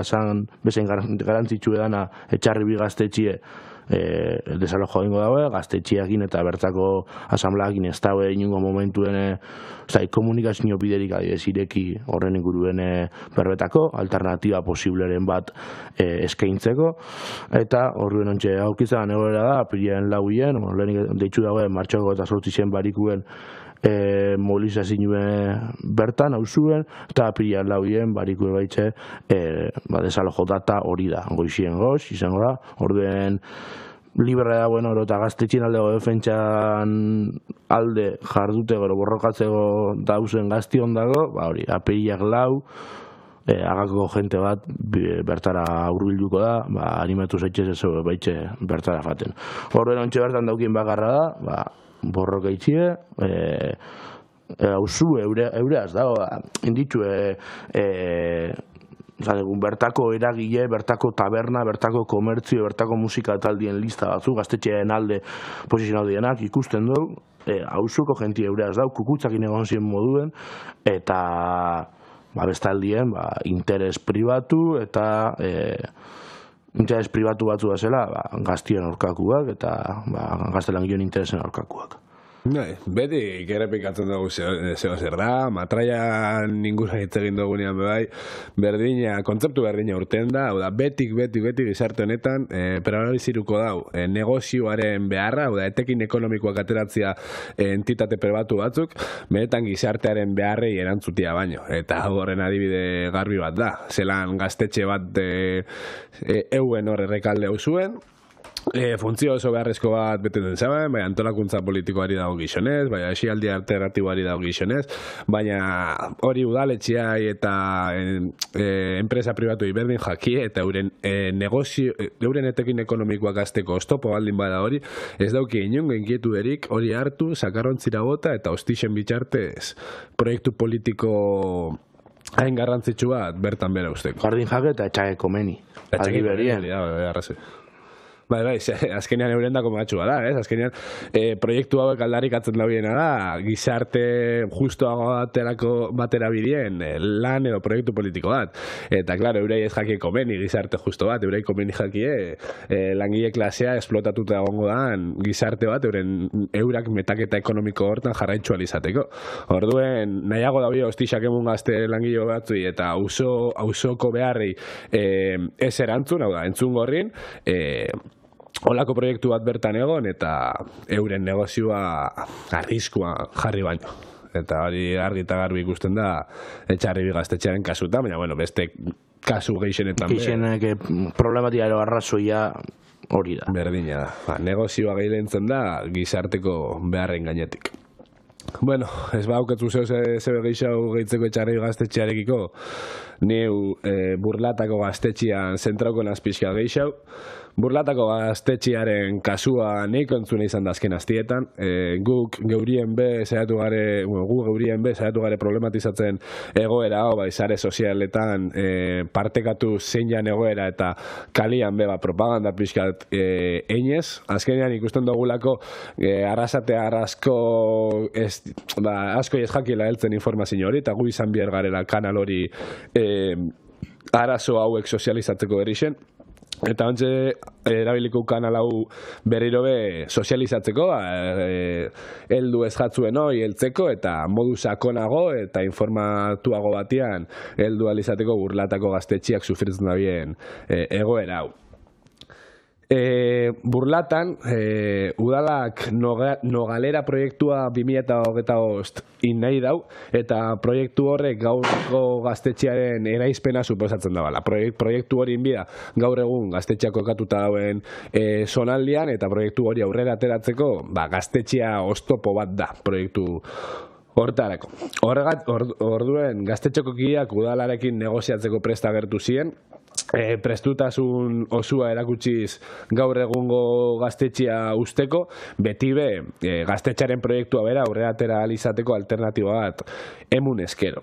zan bezen garrantzitsue dana etxarri bi gaztetxie desalojo egingo daue, gaztetxeakin eta bertako asamblaakin ez daue inungo momentuen komunikazio biderik adibidez ireki horren inguruen berbetako, alternatiba posibleren bat eskaintzeko, eta horren ontxe aurkitzen egoera da, apiriaren 4-ean, lehenik deitzu daue martxoko eta 8 barikuen mobilizazioen bertan hauzuen, eta apirian 4-ean barikuen baitxe desalojo data hori da, goizien goz, izango da, orduen libre da, eta gaztetxin aldego defentsan alde jardute gero borrokatzeko dauzen gaztion dago, hori, apiriak 4, agako jente bat bertara hurbilduko da, animatu zaitxez ez baitxe bertara faten. Orduen ontxe bertan daukien bakarra da, borroka itxie, hauzu eureaz dago, inditxue bertako eragile, bertako taberna, bertako komertzio, bertako musika taldien lista batzu, gaztetxearen alde posizionatu dienak ikusten dugu, hauzuko jentia eureaz dago, kukutzakin egon ziren moduen, eta bestaldien interes pribatu eta interes pribatu batzu da zela gaztien aurkakuak eta gaztelangion interesen aurkakuak. Beti errepikatzen dugu zeo zer da, matraian ingura hitz egin dugunean berdina, kontzeptu berdina urten da, beti gizarte honetan perabaliziruko dau negozioaren beharra, etekin ekonomikoak ateratzea entitate pribatu batzuk, benetan gizartearen beharrei erantzutia baino, eta horren adibide garbi bat da, zelan gaztetxe bat euen hor Errekalde hau zuen, funtzio oso beharrezko bat beteten zaben, baina antolakuntza politikoari dago gizonez, baina esialdi alternatiboari dago gizonez, baina hori udaletxeai eta enpresa pribatu iberdin jakie eta euren etekin ekonomikoak azteko oztopo baldin bada hori, ez dauki inungo inkietu erik hori hartu, sakarrontzira bota eta ostixen bitxartez proiektu politiko hain garrantzitsu bat bertan bera usteko. Jardin jake eta etxake komeni. Argi berien. Azkenean eurendako matxua da, azkenean proiektu hauek aldarrikatzen daudiena da, gizarte justuago batera bidien lan edo proiektu politiko bat. Eta, klaro, eurei ez jakie komeni gizarte justo bat, eurei komeni jakie langile klasea esplotatuta egongo dan gizarte bat, eurak metaketa ekonomiko hortan jarraitxual izateko. Orduen, nahiago daude ostixak emun gazte langile batzui eta auzoko beharri ez erantzun, hau da, entzun gorrin, holako proiektu bat bertan egon eta euren negozioa arriskua jarri baino. Eta hori argi eta garbi ikusten da etxarri gaztetxearen kasuta, baina beste kasu gehixenetan. Gehixenek problematia ero arrazoia hori da. Berdina da. Negozioa gehiagoen da gizarteko beharren gainetik. Bueno, ez bauketzu zebe gehiago gehitzeko etxarri gaztetxearekiko, neu burlatako gaztetxean zentrauko nazpizka gehiago, Burlatako gaztetxiaren kasua nik entzune izan da azken astietan. Guk geurien be saiatu gare problematizatzen egoera hau, sare sozialetan partekatu zeinan egoera eta kalian beba propaganda pixkat einez. Azkenean ikusten dugulako arrasatea asko ez jakila heltzen informazio hori, eta gu izan behar garela kanal hori arazo hauek sozializatzeko berixen. Eta ontsa erabiliko kanal hau berriro be sozializatzeko, heldu ez jatzuen hori heltzeko, eta modu sakonago eta informatuago batean heldu alizateko Burlatako gaztetxiak sufritzen da bien egoera hau. Burlatan, udalak Nogalera proiektua 2025 nahi dau, eta proiektu horrek gaurko gaztetxearen eraizpena suposatzen dabala. Proiektu hori inbida gaur egun gaztetxeak kokatuta dauen zonaldian, eta proiektu hori aurrera ateratzeko gaztetxea oztopo bat da proiektu hortarako. Orduen gaztetxeko kideak udalarekin negoziatzeko presta agertu ziren, prestutasun osua erakutsiz gaur egungo gaztetxea usteko, beti be gaztetxearen proiektua bera aurrera atera alizateko alternatiba bat emun eskero.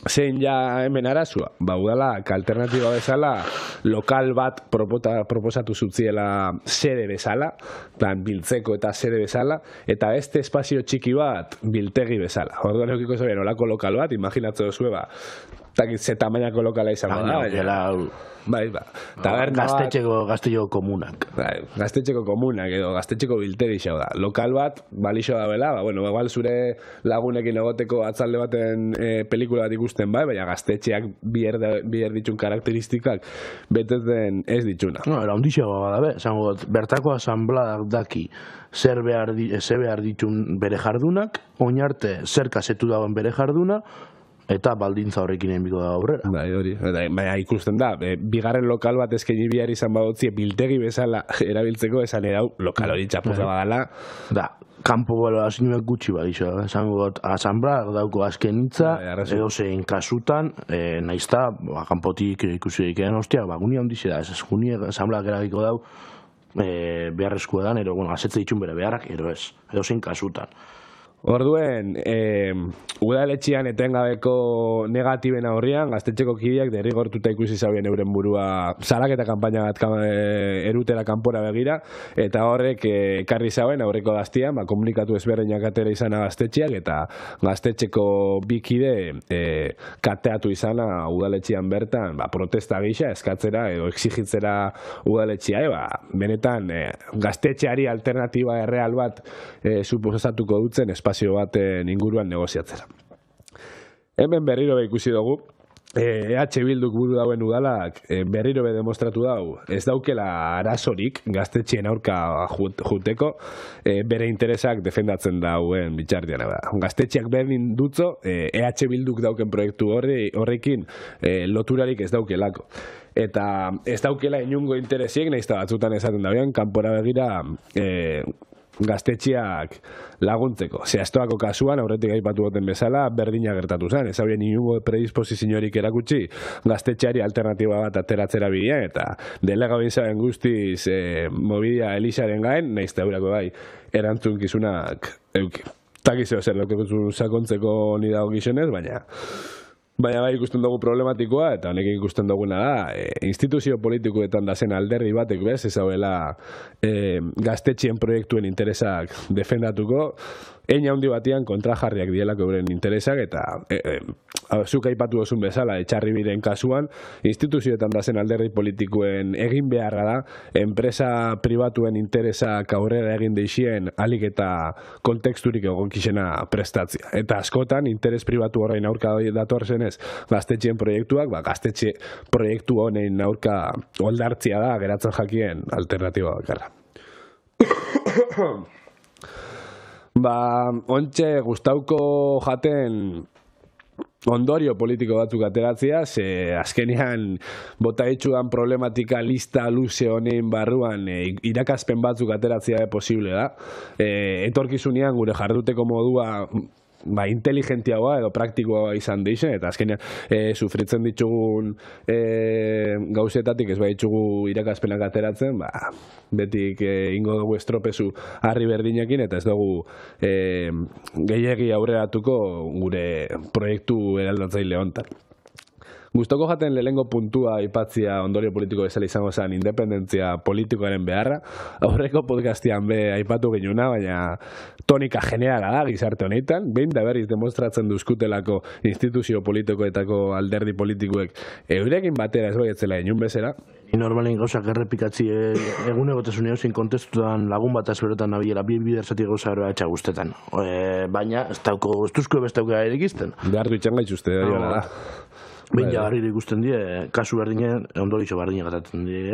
Zein ja hemen arazua? Udalak alternatiba bezala lokal bat proposatu zutziela sede bezala, biltzeko eta sede bezala, eta beste espazio txiki bat biltegi bezala. Orduan eukiko zabien olako lokal bat, imaginatzen duzue ze tamainako lokala izan Gaztetxeko komunak. Gaztetxeko komunak edo gaztetxeko biltegi xau da. Lokal bat, balixo da bela, igual zure lagunekin egoteko atzalde baten pelikula bat ikusten baina gaztetxeak bier ditun karakteristikak betetzen ez dituna. Era ondixo bada bertako asambladak daki zer behar ditun bere jardunak, oin arte zer kasetu dagoen bere jarduna, eta baldintza horrekin enbiko da aurrera. Baina ikusten da, bigarren lokal bat eskaini bihar izan badotzie biltegi bezala erabiltzeko esan erau lokal hori txapuza badala. Kanpo balorazioak gutxi badixo, esango dut, asanbrak dauko azken hitza, edo zein kasutan, naizta, kanpotik ikusi egiten ostia, guni handize da, ez guni asanbrak eragiko dau, beharrezko edan, ero, azetze ditun bere beharrak, edo ez, edo zein kasutan. Orduen, udaletxian etengabeko negatiben aurrian, gaztetxeko kideak derrigortuta ikusi zabien euren burua salaketa kanpaina bat erutera kanpora begira, eta horrek ekarri zauen aurreko gaztian, komunikatu ezberdinak atera izana gaztetxeak, eta gaztetxeko bikide kateatu izana udaletxian bertan, protesta gisa eskatzera edo exigitzera udaletxia, benetan gaztetxeari alternatiba erreal bat suposatuko dutzen espazio baten inguruan negoziatzera. Hemen berriro ikusi dugu, EH Bilduk buru dauen udalak berriro demostratu dau, ez daukela arazorik gaztetxien aurka juteko, bere interesak defendatzen dauen bitxardian. Gaztetxeak berdin dutzo, EH Bilduk dauken proiektu horrekin loturarik ez daukelako. Eta ez daukela inungo interesiek, nahiz eta batzutan esaten dabean, kanpora begira gaztetxeak laguntzeko. Zehaztoako kasuan, aurretik aipatu goten bezala, berdina gertatu zen. Ez haurien inungo predisposiziorik erakutsi gaztetxeari alternatiba bat ateratzera bidean, eta delega bintzaren guztiz mobidia Elisaren gain, nahiz eta eurako erantzunkizunak euki. Takizeo zer leutekuzun sakontzeko nidago gizonez, baina bai ikusten dugu problematikoa, eta honekin ikusten duguna da, instituzio politikoetan da zen alderri batek bez, ez hauela gaztetxien proiektuen interesak defendatuko, Eina handi batean kontrajarriak dielako euren interesak, eta zuk aipatu dozun bezala, etxarri biren kasuan, instituzioetan da zen alderri politikoen egin beharra da, enpresa pribatuen interesak aurrera egin deixien alik eta konteksturik egonkixena prestatzea. Eta askotan, interes pribatu horrein aurka dator zenez, gaztetxien proiektuak, gaztetxe proiektu honein aurka oldartzia da, geratzen jakien alternatiba bakarra. Ontxe gustauko jaten ondorio politiko batzuk ateratzea, ze azkenean bota itxudan problematika lista luze honein barruan irakaspen batzuk ateratzea posible da. Etorkizunean gure jarduteko modua inteligentiagoa edo praktikoa izan deixen, eta azkenean sufritzen ditugun gauzetatik ez ditugu irakaspenak ateratzen, betik ingo dugu estropezu harri berdinekin, eta ez dugu gehiegi aurreratuko gure proiektu eraldatzaile hontan. Gustoko jaten lehengo puntua aipatzia ondorio politiko bezala izango zen independentzia politikoaren beharra. Aurreko podcastian aipatu ginuna, baina tonika generala da gizarte honetan. Behin da berriz demostratzen duzkutelako instituzio politikoetako alderdi politikoek eurekin batera ez baiatzela inun bezala. Normalin gauzak errepikatzi egun egotasunean zin kontestutan lagun bat azberotan nabiela bi biderzatik gauza eroa etxa guztetan. Baina ez duzko bestauko erikizten. Behar du itxan gaitxuzte, da. Behin jagarriro ikusten die, kasu berdinen, ondoixo berdinen gatatzen die,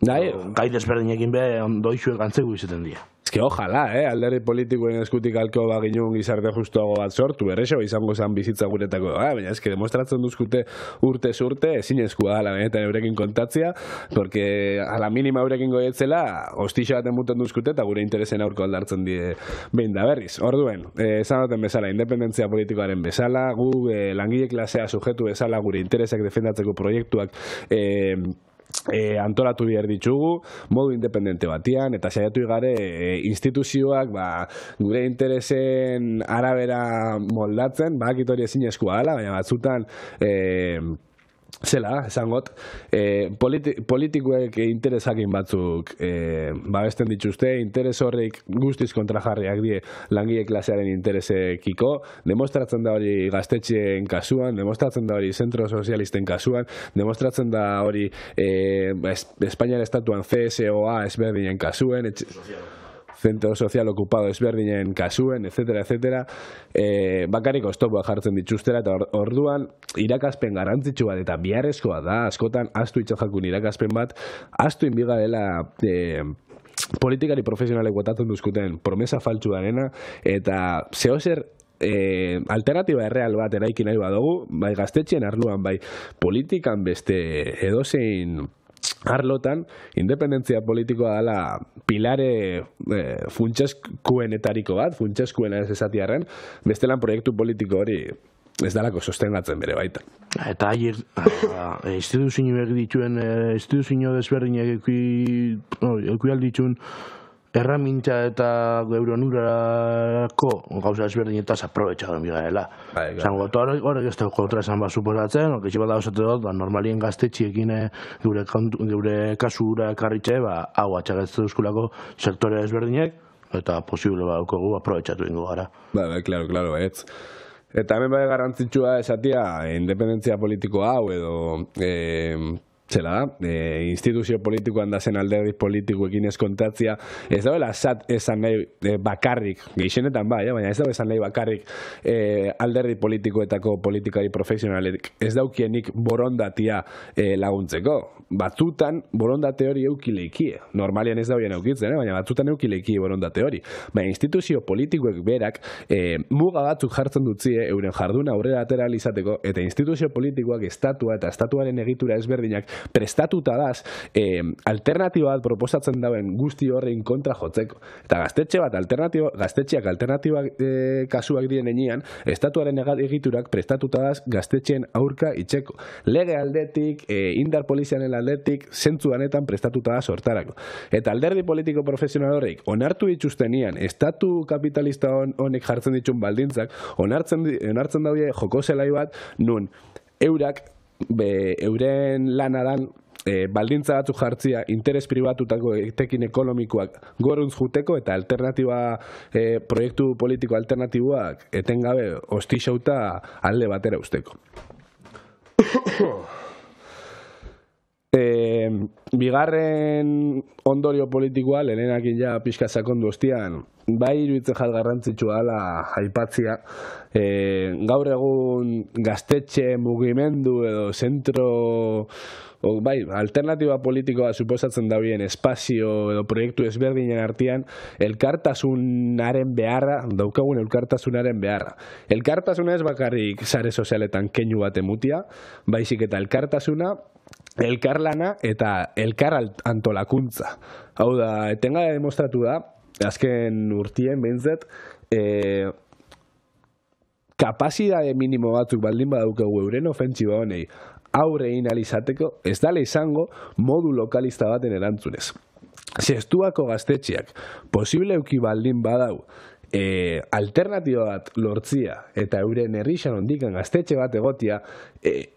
gai desberdinekin ondoixo gantzegu izaten die. Ez que ojalá, alderdi politikoen eskutik alko baginun gizarte justuago bat sortu, errexo izango zen bizitza guretako, baina ez que demostratzen duzkute urte ezinezkoa da, benetan eurekin kontatzia, porque a la mínima eurekin goietzela, hostixo baten muten duzkute eta gure interesen aurko aldartzen die behin da berriz. Orduen, esan duten bezala, independentzia politikoaren bezala, gu langile klasea sujetu bezala gure interesak defendatzeko proiektuak antolatu behar ditugu, modu independente batian, eta saiatu igare instituzioak gure interesen arabera moldatzen, hori ezin eskua dela, baina batzutan zela, esangot, politikoek interesakin batzuk babesten dituzte, interes horreik guztiz kontrajarriak die langile klasearen interesekiko, demostratzen da hori gaztetxeen kasuan, demostratzen da hori zentro sozialisten kasuan, demostratzen da hori Espainiar estatuan CSOA ezberdinen kasuen, Centro Social Ocupado ezberdinen kasuen, etc. Bakarrik oztopoa jartzen dituztera, eta orduan irakaspen garrantzitsu bat, eta biharrezkoa da, askotan astu itxajakun irakaspen bat, astu inbigadela politikari profesionalek botatzen duzkuten promesa faltsu darena, eta zehozer alternatiba erreal bat eraiki nahi badugu, bai gaztetxeen arloan, bai politikan beste edozein arlotan, independentzia politikoa dela pilare funtseskuenetariko bat, funtseskuena ez esatiarren, bestelan proiektu politiko hori ez dalako sostengatzen bere baita. Eta haiek, instituzioek dituen, instituzio desberdinak euki alditxun, erramintza eta geure onurarako gauza ezberdinetaz aprobetxatzen bigarela. Horrek ez da kontra esan bat suposatzen, oketxe bat dauzate dut, normalien gaztetxiekin geure kasura ekarritxe, hau atxagetzen duzkulako sektore ezberdinek, eta posible badukogu aprobetxatu ingo gara. Claro, ez. Eta hemen bai garrantzitsua esatia, independentzia politiko hau edo zela da, instituzio politikoan da zen alderdi politikoekin ez kontatzia, ez dagoela esan nahi bakarrik, gehienetan baina ez dago esan nahi bakarrik alderdi politikoetako politikari profesionalek ez daukienik borondatia laguntzeko. Batzutan borondate hori eukileikie, normalian ez dagoen eukitzen, baina batzutan eukileikie borondate hori. Baina instituzio politikoek berak muga batzuk jartzen dutzie euren jarduna aurrera atera izateko, eta instituzio politikoak estatua eta estatuaren egitura ezberdinak prestatuta daz alternatiba bat proposatzen dauen guzti horrein kontra jotzeko. Eta gaztetxeak alternatibak kasuak diren enean, estatuaren egiturak prestatuta daz gaztetxeen aurka itxeko. Lege aldetik, indar polizianen aldetik, zentzu danetan prestatuta da sortarako. Eta alderdi politiko profesional horreik onartu dituztenian, estatu kapitalista honek jartzen ditun baldintzak, onartzen daude joko zelai bat, nun eurak euren lanadan baldintza batzuk jartzia interes pribatutako etekin ekonomikoak goruntz juteko eta alternatiba proiektu politiko alternatiboak etengabe hostixauta alde batera usteko. Bigarren ondorio politikoa, lehenenakin ja pixka sakondu ostian, bai iruditzen jat garrantzitsua dela aipatzia, gaur egun gaztetxe mugimendu edo zentro, alternatiba politikoa suposatzen dabien espazio edo proiektu ezberdinen artean, elkartasunaren beharra, daukagun elkartasunaren beharra. Elkartasuna ez bakarrik sare sozialetan keinu bat emutia, baizik eta elkartasuna, elkarlana eta elkar antolakuntza. Hau da, etengabe demostratu da, azken urtien behintzat, kapazitate minimo batzuk baldin badaukagu euren ofentsiba honei aurre egin ahal izateko, ez dala izango modu lokalista baten erantzunez. Zestuako gaztetxeak posible euki baldin badau alternatiba bat lortzia eta euren herrixan ondikan gaztetxe bat egotia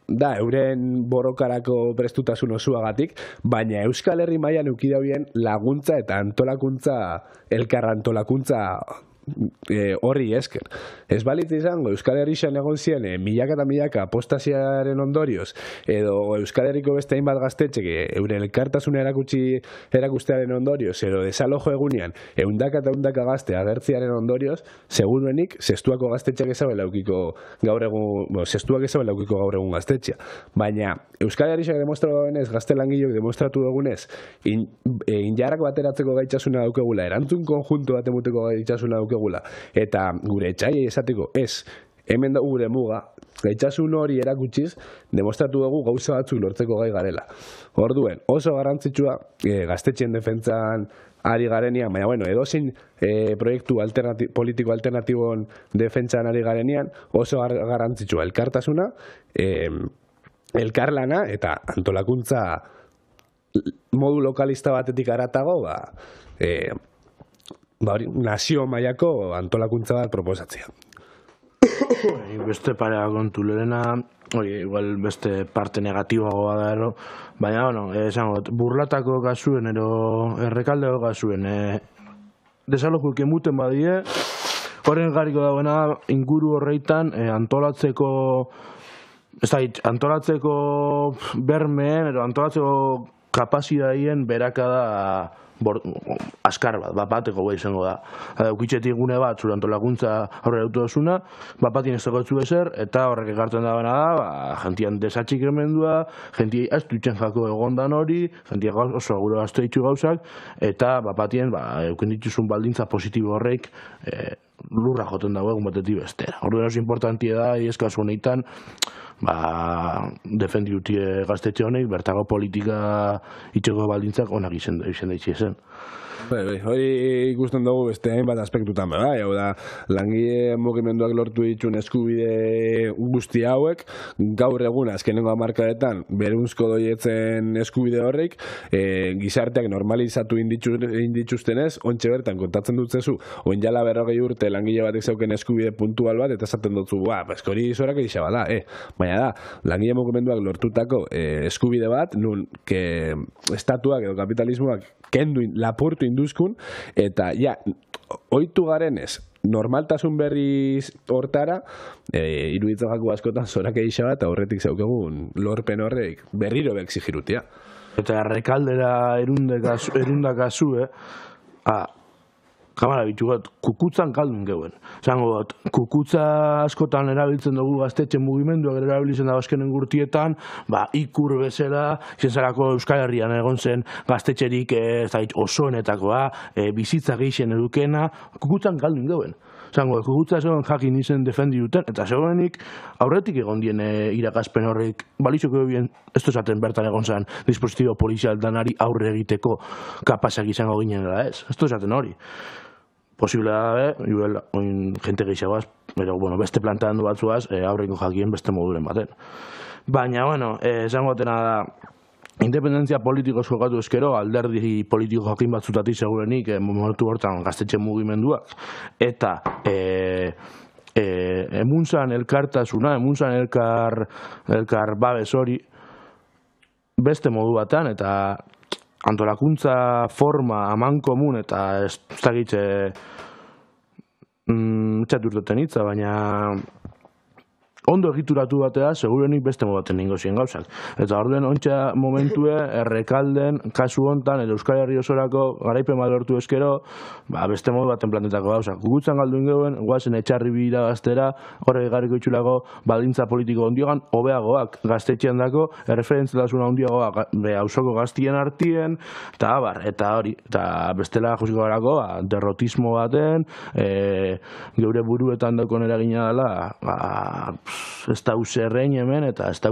da euren borrokarako prestutasun osuagatik, baina Euskal Herri mailan euki dauen laguntza eta antolakuntza, elkar antolakuntza horri esker. Ez balitz izango Euskal Herrixan egon ziren milaka eta milaka apostasiaren ondorioz edo Euskal Herriko beste hainbat gaztetxek euren elkartasuna erakustearen ondorioz edo desalojo egunean eundaka eta eundaka gazte agertziaren ondorioz, seguruenik zestuako gaztetxeak ezabela eukiko gaur egun gaztetxea. Baina Euskal Herrixak demostratu denez, gazte langileok demostratu dugunez, injarrak bateratzeko gaitasuna daukegula, erantzun konjunto bat emuteko gaitasuna daukegula, eta gure etxai esateko ez, hemen da gure muga, gaitasun hori erakutsiz, demostratu dugu gauza batzuk lortzeko gai garela. Orduen, oso garrantzitsua gaztetxeen defentsan ari garenian, baina bueno, edozein proiektu politiko alternatibon defentsan ari garenian, oso garrantzitsua elkartasuna, elkarlana eta antolakuntza modu lokalista batetik aratago, nazio mailako antolakuntza bat proposatzea. Beste parea kontu lerena, igual beste parte negatiboagoa da ero, baina, esangot, burlatako gasuen, ero errekaldeko gasuen, desalojuk emuten badie, horren gariko dagoena inguru horreitan antolatzeko, antolatzeko bermeen, ero antolatzeko kapazitateen berakada askar bateko izango da. Ukitxetik gune bat, zure antolakuntza aurrera dutu dozuna, batien ez dagoetzu ezer, eta horrek ekartzen dagoena da, jentian desatxik emendua, jentia astu itxen jako egondan hori, jentia oso gure gazte ditu gauzak, eta batien euken dituzun baldintza positibo horrek lurra joten dago egun batetik bestera. Orduan oso importantia da, iezkazu honetan, defendi dutie gaztetxe honek, bertago politika itxeko baldintzak onak izan daitxe zen. Hori ikusten dugu beste hainbat aspektutan, hau da, langile mugimenduak lortu dituen eskubide guzti hauek, gaur egun azkenengo hamarkadetan berunzko doietzen eskubide horrek, gizarteak normalizatu indituztenez, ontxe bertan kontatzen dutzezu, oinjala 40 urte langile batek zeuken eskubide puntual bat, eta esaten dutzu, hori zorak egisa bada, baina da, langile mugimenduak lortutako eskubide bat, nun, estatuak edo kapitalismoak kendu lapurtu induzkun, eta oitu garenez, normaltasun berriz hortara, iruditzen jaku askotan zorak egisa bat, aurretik zaukegun lorpen horrek berriro bexigirutia. Eta errekaldera erundakazu, kamara bitu bat, kukutzan kaldun geuen. Zango bat, kukutza askotan erabiltzen dugu gaztetxe mugimenduak erabiltzen da azkenen gurtietan, ikur bezala, izenzarako Euskal Herrian egon zen gaztetxerik osoenetakoa, bizitza geixen edukena, kukutzan kaldun geuen. Zango, kukutza zegoen jakin izen defendi duten, eta zegoenik aurretik egon dien irakaspen horrek, balizoko bien, ez esaten bertan egon zen dispositibo polizial danari aurre egiteko kapazak izango ginen da ez, ez esaten hori. Posible da, jente gehiagoaz, beste planteandu batzuaz, aurreko jakien beste moduren baten. Baina, esango dena da, independentzia politikoz jokatu ezkero, alderdi politiko jakin batzutatik segurenik momentu hortan gaztetxe mugimenduak. Eta emuntzan elkartasuna, emuntzan elkar babes hori beste modu batan, eta antolakuntza forma aman komun, eta ez dakitze txaturtoten hitza, baina ondo egituratu batea, segurenik beste modaten ningo ziren gauzak. Eta orduen ontsa momentue, errekalden, kasu hontan, edo Euskal Herri osorako garaipen bat lortu eskero, beste modu baten plantetako gauzak. Gugutzen galdu ingeuen, guazen etxarri bira gaztera, horrek garriko itxulako baldintza politiko ondiogan, hobeagoak gaztetxean dako, erreferentzitasuna ondiogoak hausoko gaztien artien, eta hori, eta bestela jusiko garako, derrotismo baten, geure buruetan dakon eragina dela, ez da userrein hemen, eta ez da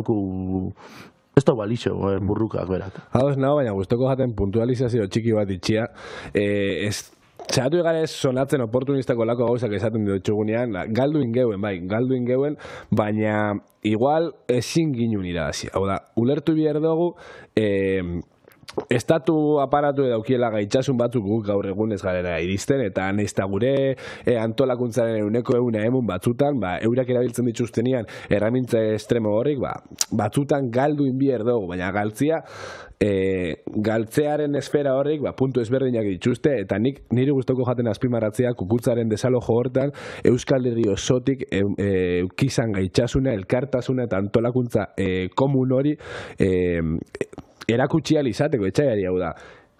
balixo burrukak berak. Hauz nago, baina guztoko jaten puntualizazio txiki bat itxia, Zeratu egarez sonatzen oportunistako lako gauzak esaten dutxugunean, galdu ingeuen, baina igual ezin ginun irabazi. Hau da, ulertu behar dugu, estatu aparatu edaukiela gaitxasun batzuk guk gaur egun ez garela iristen, eta naizta gure antolakuntzaren euneko emun batzutan, eurak erabiltzen dituztenian erramintza estremo horrik, batzutan galdu inbier dugu, baina galtzearen esfera horrik puntu ezberdinak dituzte, eta niri gustoko jaten azpimarratzea kukutzaren desalojo hortan Euskal Herri osotik eukizan gaitxasuna, elkartasuna eta antolakuntza komun hori erakutsi izateko etxaiari. Hau da,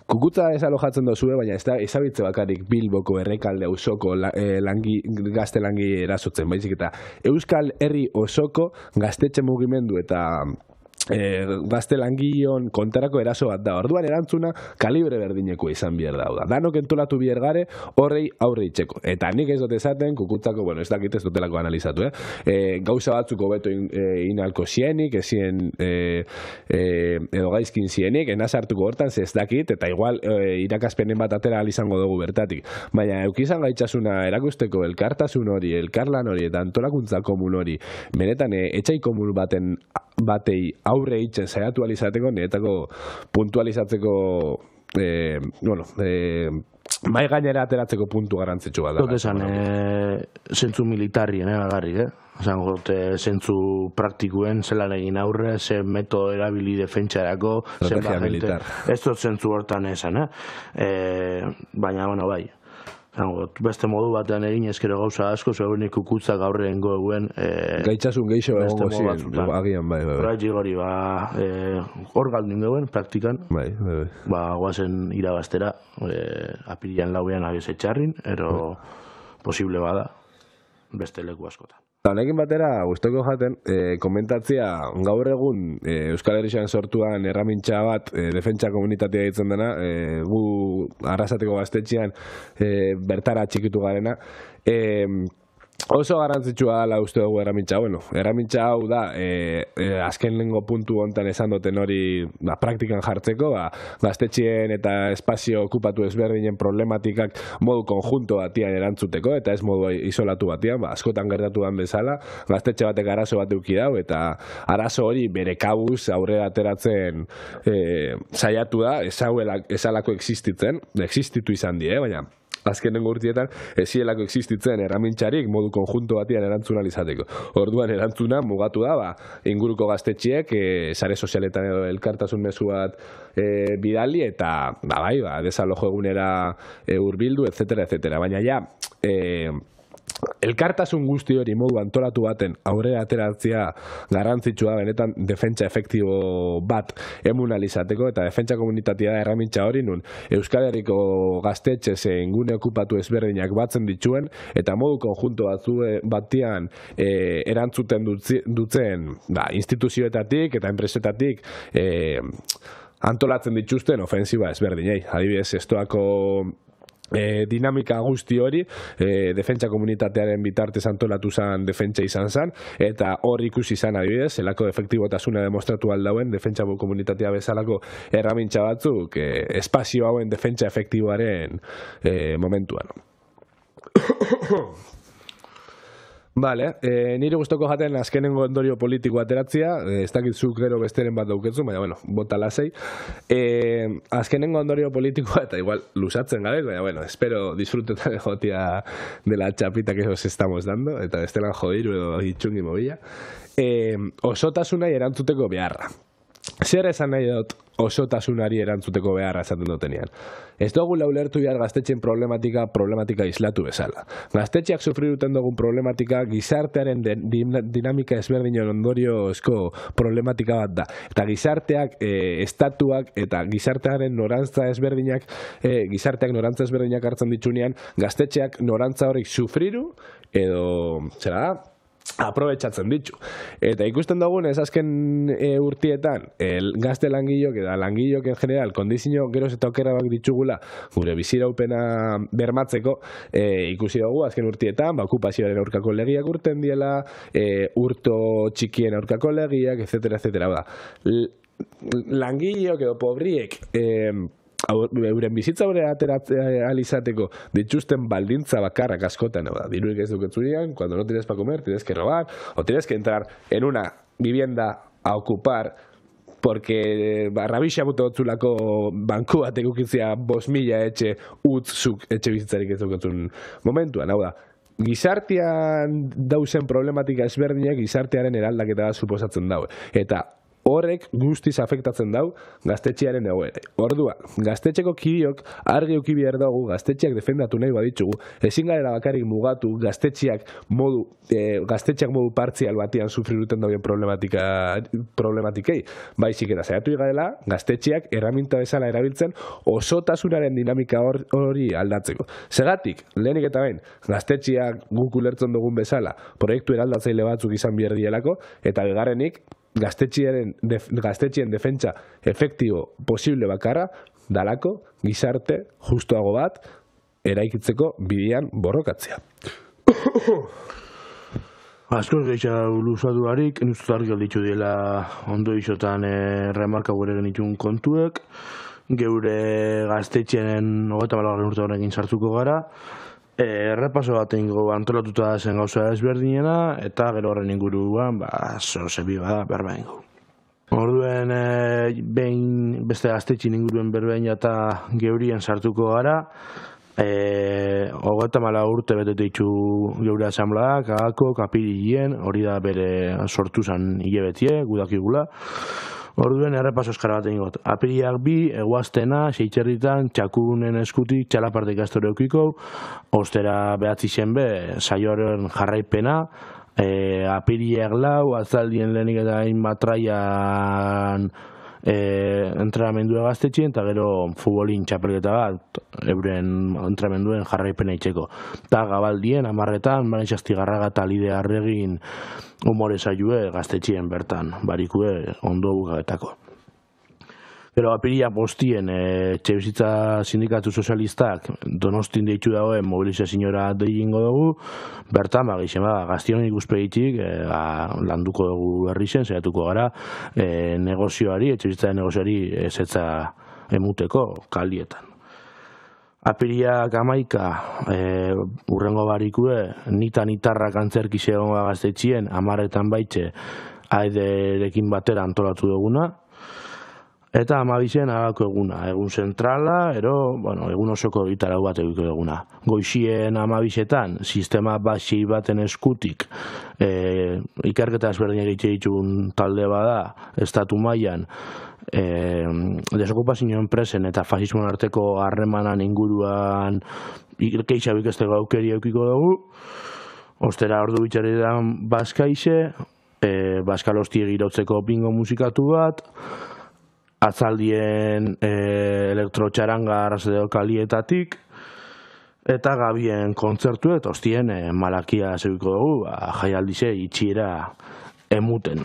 kukutza desalojatzen dozue, baina ezabitze bakarrik Bilboko errekalde auzoko gazte langi erasotzen, baizik eta Euskal Herri osoko gaztetxe mugimendu eta gazte langileon kontarako eraso bat da. Orduan erantzuna kalibre berdineko izan bier da. Danok entolatu bier gare horrei aurre itxeko. Eta nik ez dut esaten kukutzako, ez dakit ez dutelako analizatu, gauza batzuk hobeto inalko zienik, ezien edo gaizkin zienik, enazartuko hortan ez dakit, eta igual irakazpenen bat atera izango dugu bertatik. Baina eukizan gaitxasuna erakusteko elkartasun hori, elkarlan hori eta antolakuntza komun hori, benetan etxai komun batei aurre itzen saiatu alizateko, niretako puntualizatzeko mai gainera ateratzeko puntu garantzitsu bat da. Dut esan, zentzu militarrien agarri, Zango, zentzu praktikuen zelan egin aurre, ze metodo erabili defentsarako, estrategia militar. Ez dut zentzu hortan esan, baina, bai. Beste modu batean egin ezkero gauza asko, zegoenik kukutza gaurre engo eguen gaitxasun geixo egongo ziren, agian bai. Horretxik hori, hor galdin eguen, praktikan, guazen irabaztera, apirian lauean abiz etxarrin, ero posible bada, beste leku askotan. Honekin batera, guztoko jaten, komentatzia gaur egun Euskal Herrian sortuan erramintxa bat, defentsa komunitatea ditzen dena, gu Arrasateko gaztetxean bertara txikitu garena, oso garrantzitsua dela uste dugu erramintxa. Erramintxa hau da, azken lengo puntu hontan esan duten hori praktikan jartzeko, gaztetxeen eta espazio okupatu ezberdinen problematikak modu konjunto batian erantzuteko, eta ez modu isolatu batian, askotan gertatuan bezala, gaztetxe batek arazo bat eduki dau, eta arazo hori bere kabuz aurrera ateratzen saiatu da, esalako existitu izan die, baina azkenengo urtietan ezielako existitzen erramintxarik modu konjunto batian erantzuna izateko. Orduan erantzuna mugatu da, inguruko gaztetxiek sare sozialetan edo elkartasun mezu bat bidali eta desalojo egunera hurbildu, etc. Baina ja, elkartasun guzti hori modu antolatu baten aurrera ateratzea garrantzitsua benetan defentsa efektibo bat emunalizateko, eta defentsa komunitatea erramintxa hori nun Euskal Herriko gaztetxe ingune okupatu ezberdinak batzen dituen, eta modu konjunto batian erantzuten dutzen instituzioetatik eta enpresetatik antolatzen dituzten ofensiba ezberdinei. Adibidez, estoako dinamika guzti hori defentsa komunitatearen bitartez antolatu zen defentsa izan zen, eta hor ikusi izan adibidez, zelako efektibotasuna demostratu aldauen defentsa komunitatea bezalako erramintxa batzuk espazio hauen defentsa efektiboaren momentuan. Vale, nire gustoko jaten azkenengo ondorio politiko ateratzea, ez dakitzuk gero besteren bat dauketzu, baina, bota lasei. Azkenengo ondorio politikoa, eta igual lusatzen gabe, baina, espero disfrutetan egotia de la chapita que os estamos dando, eta bestelan jodiru edo itxungi mobila. Osotasunai erantzuteko beharra. Zer esan nahi dut osotasunari erantzuteko beharra esaten dutenean? Ez dugu ulertu behar gaztetxen problematika islatu bezala. Gaztetxeak sufriruten dugun problematika gizartearen dinamika ezberdinen ondoriozko problematika bat da. Eta gizarteak, estatuak eta gizartearen norantza ezberdinak, hartzen ditzunean, gaztetxeak norantza horrik sufriru edo, zera da, aprobetxatzen ditu. Eta ikusten dugun ez azken urtietan gazte langilok eta langilok en general kondizio geroz eta okerrak ditugula gure biziraupena bermatzeko, ikusi dugu azken urtietan okupazioaren aurkako legiak urten diela, urto txikien aurkako legiak, etc. Langilok edo pobriek euren bizitza hori ateratzea alizateko dituzten baldintza bakarrak askotan, dirurik ez duketzurian, cuando no tienes para comer, tienes que robar, o tienes que entrar en una vivienda a ocupar porque rabixa bote gotzulako banku batek ukitzia 5.000 etxe utzuk etxe bizitzarik ez duketzun momentuan, hau da, gizartean dauzen problematika ezberdinak gizartearen eraldaketa suposatzen daue. Eta horrek guztiz afektatzen dau gaztetxearen egoera. Ordua, gaztetxeko kidiok argi eduki behar dugu gaztetxeak defendatu nahi baditzugu, ezin garela bakarrik mugatu gaztetxeak modu partzial batian sufriruten dauen problematikei. Baizik eta saiatu garela gaztetxeak erraminta bezala erabiltzen osotasunaren dinamika hori aldatzeko. Segatik, lehenik eta behin, gaztetxeak guk ulertzen dugun bezala proiektu eraldatzaile batzuk izan behar dielako, eta bigarrenik, gaztetxien defentsa efektibo posible bakarra dalako gizarte justuago bat eraikitzeko bidean borrokatzea. Asko geixa luzatu barik, nuztu argi alditzu dela ondo isotan remarka gure genitun kontuek, geure gaztetxien 34 urte horrekin sartuko gara, errepaso bat ingo antolatuta zen gauza ezberdinena, eta gero horren inguruan, zebi bada berba ingo. Orduen, behin beste gaztetxin inguruen berbein eta geurien sartuko gara, 34 urte betete itxu geure asamlaak, agako, kapirilien, hori da bere sortu zen hilebetie, gudakigula. Orduen errepaso eskara bat egingot. Apiriak 2, eguaztena, Seitzerritan, txakunen eskutik, txalaparte ikastore eukiko, ostera behatzi zen be, saioaren jarraipena, apiriak 4, atzaldien lehenik eta hainbat traian entrenamendua gaztetxien, eta gero futbolin txapelketa bat, euren entrenamenduen jarraipena itxeko. Eta gabaldien, 10etan, Manexastigarraga eta Lide Arregin humore saioe gaztetxien bertan, barikue ondo bukagetako. Gero apiria postien etxebizitza sindikatu sozialistak Donostin deitu dagoen mobilizazioa deigingo dugu, bertan gaztion ikuspegitik landuko dugu berri zen, zehatuko gara negozioari, etxebizitzaren negozioari ezetza emuteko kalietan. Apiriak 11, urrengo barikue, nitarrak antzerkize egongo gaztetxien, 10etan baitxe aiderekin batera antolatu duguna. Eta 12 agako eguna, egun zentrala, egun osoko gitarau bat egiko eguna. Goizien 12etan, sistema basi baten eskutik, ikerketa ezberdin egite ditun talde bada, estatu mailan, desokupazio enpresen eta fasismoan arteko harremanan inguruan keixa bikesteko aukeri eukiko dugu. Ostera ordu bitxarretan Baskaize, Baskalosti egirotzeko bingo musikatu bat, atzaldien elektrotxaranga arrazedeo kalietatik, eta gabien kontzertu eta ostien malakia zebiko dugu, jaialdize itxiera emuten.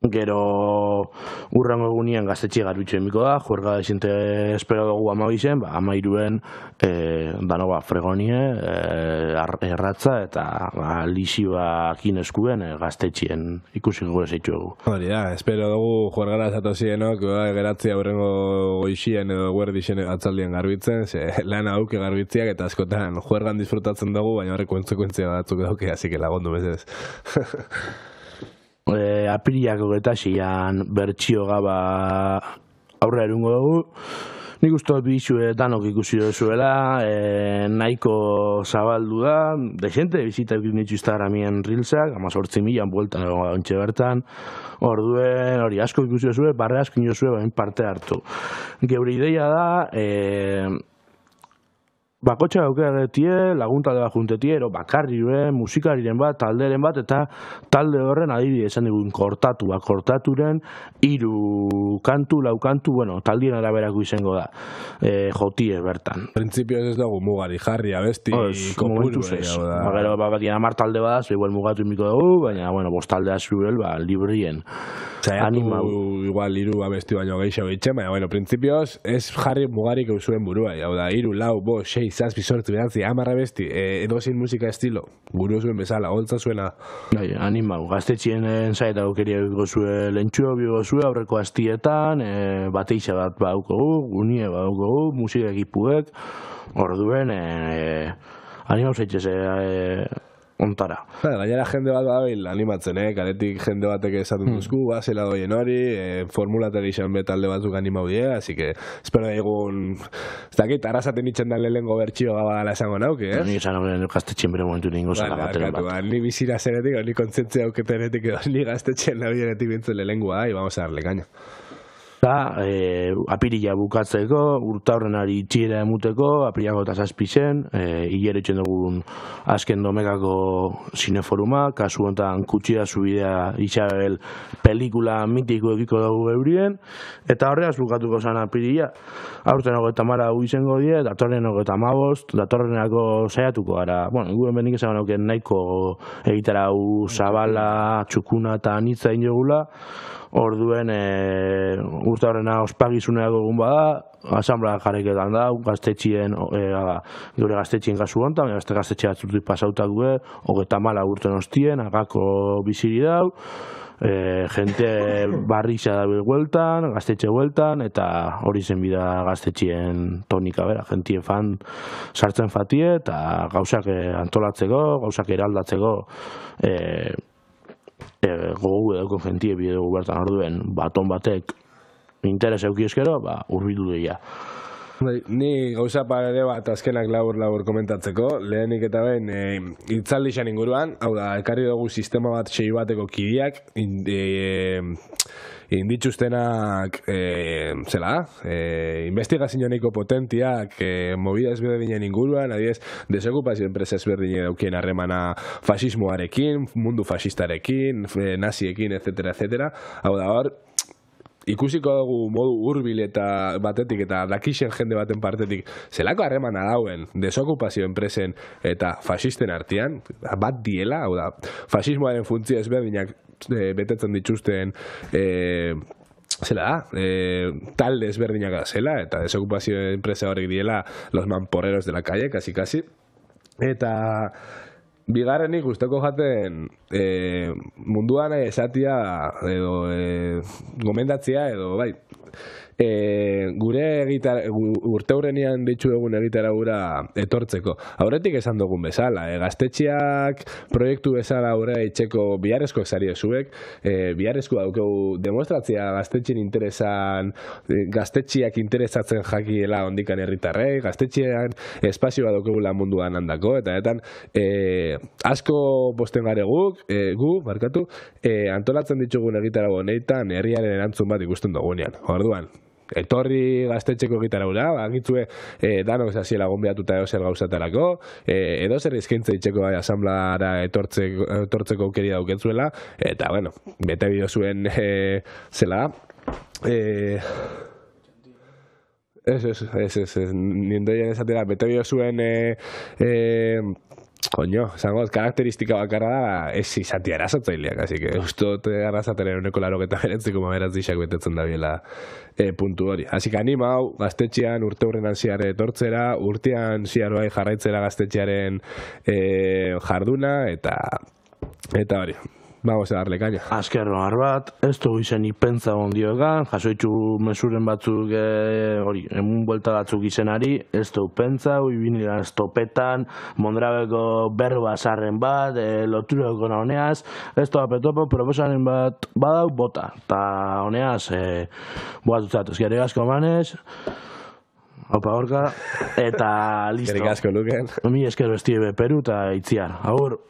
Gero urrengo egunien gaztetxe garbitxo emiko da, juerga desinte espero dugu 12, 13 dano fregonie, erratza eta lizioak ineskuen gaztetxien ikusi gure zeitzu dugu. Hori da, espero dugu juergara zatozienok, geratzea urrengo goixien edo guerdixen atzaldien garbitzen, lan hauke garbitziak eta askotan juergan disfrutatzen dugu, baina horrek kontsekuentzia batzuk dauke, así que lagundu bezez. Apiriak 26an bertsio gaba aurrera erungo dugu. Nik uste dut bizue danok ikusi duzuela, nahiko zabaldu da, desente bizita egin ditu Instagramien reelsak, 18.000 bueltan ontxe bertan, orduen hori asko ikusi duzue, barre asko inozue bain parte hartu. Geure ideia da, bakotxa gaukeagetie, laguntalde bat juntetie, bakarri musikariren bat, talderen bat, eta talde horren adibide esan digun kortaturen 3 kantu, 4 kantu, taldien araberako izango da, jotie bertan. Printzipioz ez dugu mugari, jarri, abesti, kopuru. Gero, batien 10 talde bat, igual mugatu imiko dugu, baina, 5 taldea zuel, librien. Saiatu igual 3 abesti baino gehiago itxe, baina, bueno, printzipioz, ez jarri mugarik eusuen burua, hau da, 3, 4, 5, 6, 7, 8, 9, 10 abesti, edozin musika estilo, guru zuen bezala, holtza zuena. Animau, gaztetxien zaita aukeria gozue lentxua bigozue aurreko astietan, bateixa bat baukogu, unie baukogu, musika ekipuek, orduen, animau zaitxese ontara. Gainera jende bat babil animatzen, karetik jende batek esaten duzku, zela doien hori, formulatari izan betalde batzuk animau die, así que espero egun, ez dakit, arazaten itxen da lehengo bertxio gabadala esango nauki, ez? Ni esan hori gaztetxien bere momentu ningo zara bateren bat. Ni bizira zenetik, ni kontzentzia auketenetik edo, ni gaztetxien labienetik bintzen lehengoa, vamos a darle caña. Apirila bukatzeko, urtaurrenari itxiera emuteko, apirilako eta 7 zen, hilero itxen dugun azken domekako zineforuma, kasu honetan Kutxida zubidea Isabel pelikula mitiko ekiko dugu eurien, eta horreaz bukatuko zan apirila. Aurten 30 izango die, datorren 35, datorrenako saiatuko gara. Bueno, guen bendik esan gauken nahiko egitarau zabala, txukuna eta anitza inogula, orduen urtaurrena ospagizuneako egun bada, asamblea jarriketan da, gure gaztetxien kasu honetan, beste gaztetxe batzutik pasautak gue, 34 urten ostien, agako biziri dau, gente barrixa da hueltan, gaztetxe hueltan, eta hori zen bida gaztetxien tonika, bera, gentien fan sartzen fatie, eta gauzak antolatzeko, gauzak eraldatzeko, gogu edoko jentie bide dugu bertan orduen baton batek interes eukieskero, urbildu deia. Ni gauza parede bat azkenak labur komentatzeko, lehenik eta behin itzaldixan inguruan, hau da, ekarri dugu sistema bat 6 bateko kidiak, inditxustenak, investigazio nahiko potentiak, movida ezberdinen inguruan, adiez, desokupazio enpresa ezberdinen daukien harremana fasismoarekin, mundu fascistarekin, naziekin, etc. Hau da, hor, ikusiko dugu modu hurbil eta batetik eta dakixen jende baten partetik zelako harremana dauen desokupazio enpresen eta fasisten artean, bat diela, hau da, fasismoaren funtzio ezberdinak betetzen dituzten talde ezberdinak da zela, eta desokupazio enpresa horrek diela los mamporreros de la calle, kasi. Eta bigarrenik gustoko jaten munduan esatia edo gomendatzea edo bai gure urteurrenian ditzu egun egitara gura etortzeko. Aurretik esan dugun bezala, gaztetxeak proiektu bezala aurrera itxeko biharrezko esari ezuek, biharrezko daukegu demostratzea gaztetxien interesan, gaztetxeak interesatzen jakiela ondikan herritarrei, gaztetxean espazioa daukegula munduan handako, eta asko posten gare antolatzen ditugun egitara honetan herriaren erantzun bat ikusten dugunean. Orduan, etorri gaztetxeko egitaraura, agitzue danok zaziela gonbiatuta edozer gauzatarako, edozer eskaintza itxeko asamblara etortzeko aukeria dauketzuela, eta, bueno, bete bideo zuen zela nindoien esatera, bete bideo zuen zangoz, karakteristika bakarra da ez izatea erasotzaileak, así que ustot arrazateren uneko 89,9 betetzen da biela puntu hori. Así que animau, gaztetxean urte hurrenan ziare etortzera, urtean ziaroai jarraitzera gaztetxearen jarduna, eta hori. Vamos a darle caña. Azkerro bat, ez dugu izen ipentza ondioegan, jasoitzu mesuren batzuk hori, emun buelta batzuk izenari, ez dugu pentza, ibinila estopetan, Mondrabeko berba sarren bat, lotureko honeaz, ez dugu apetopo, proposanen bat badau bota, eta honeaz, boatutzat, ezkeri asko manez, haupa gorka, eta listo. Ezkeri asko luken. Mi esker bestie Peru eta itziar, agur.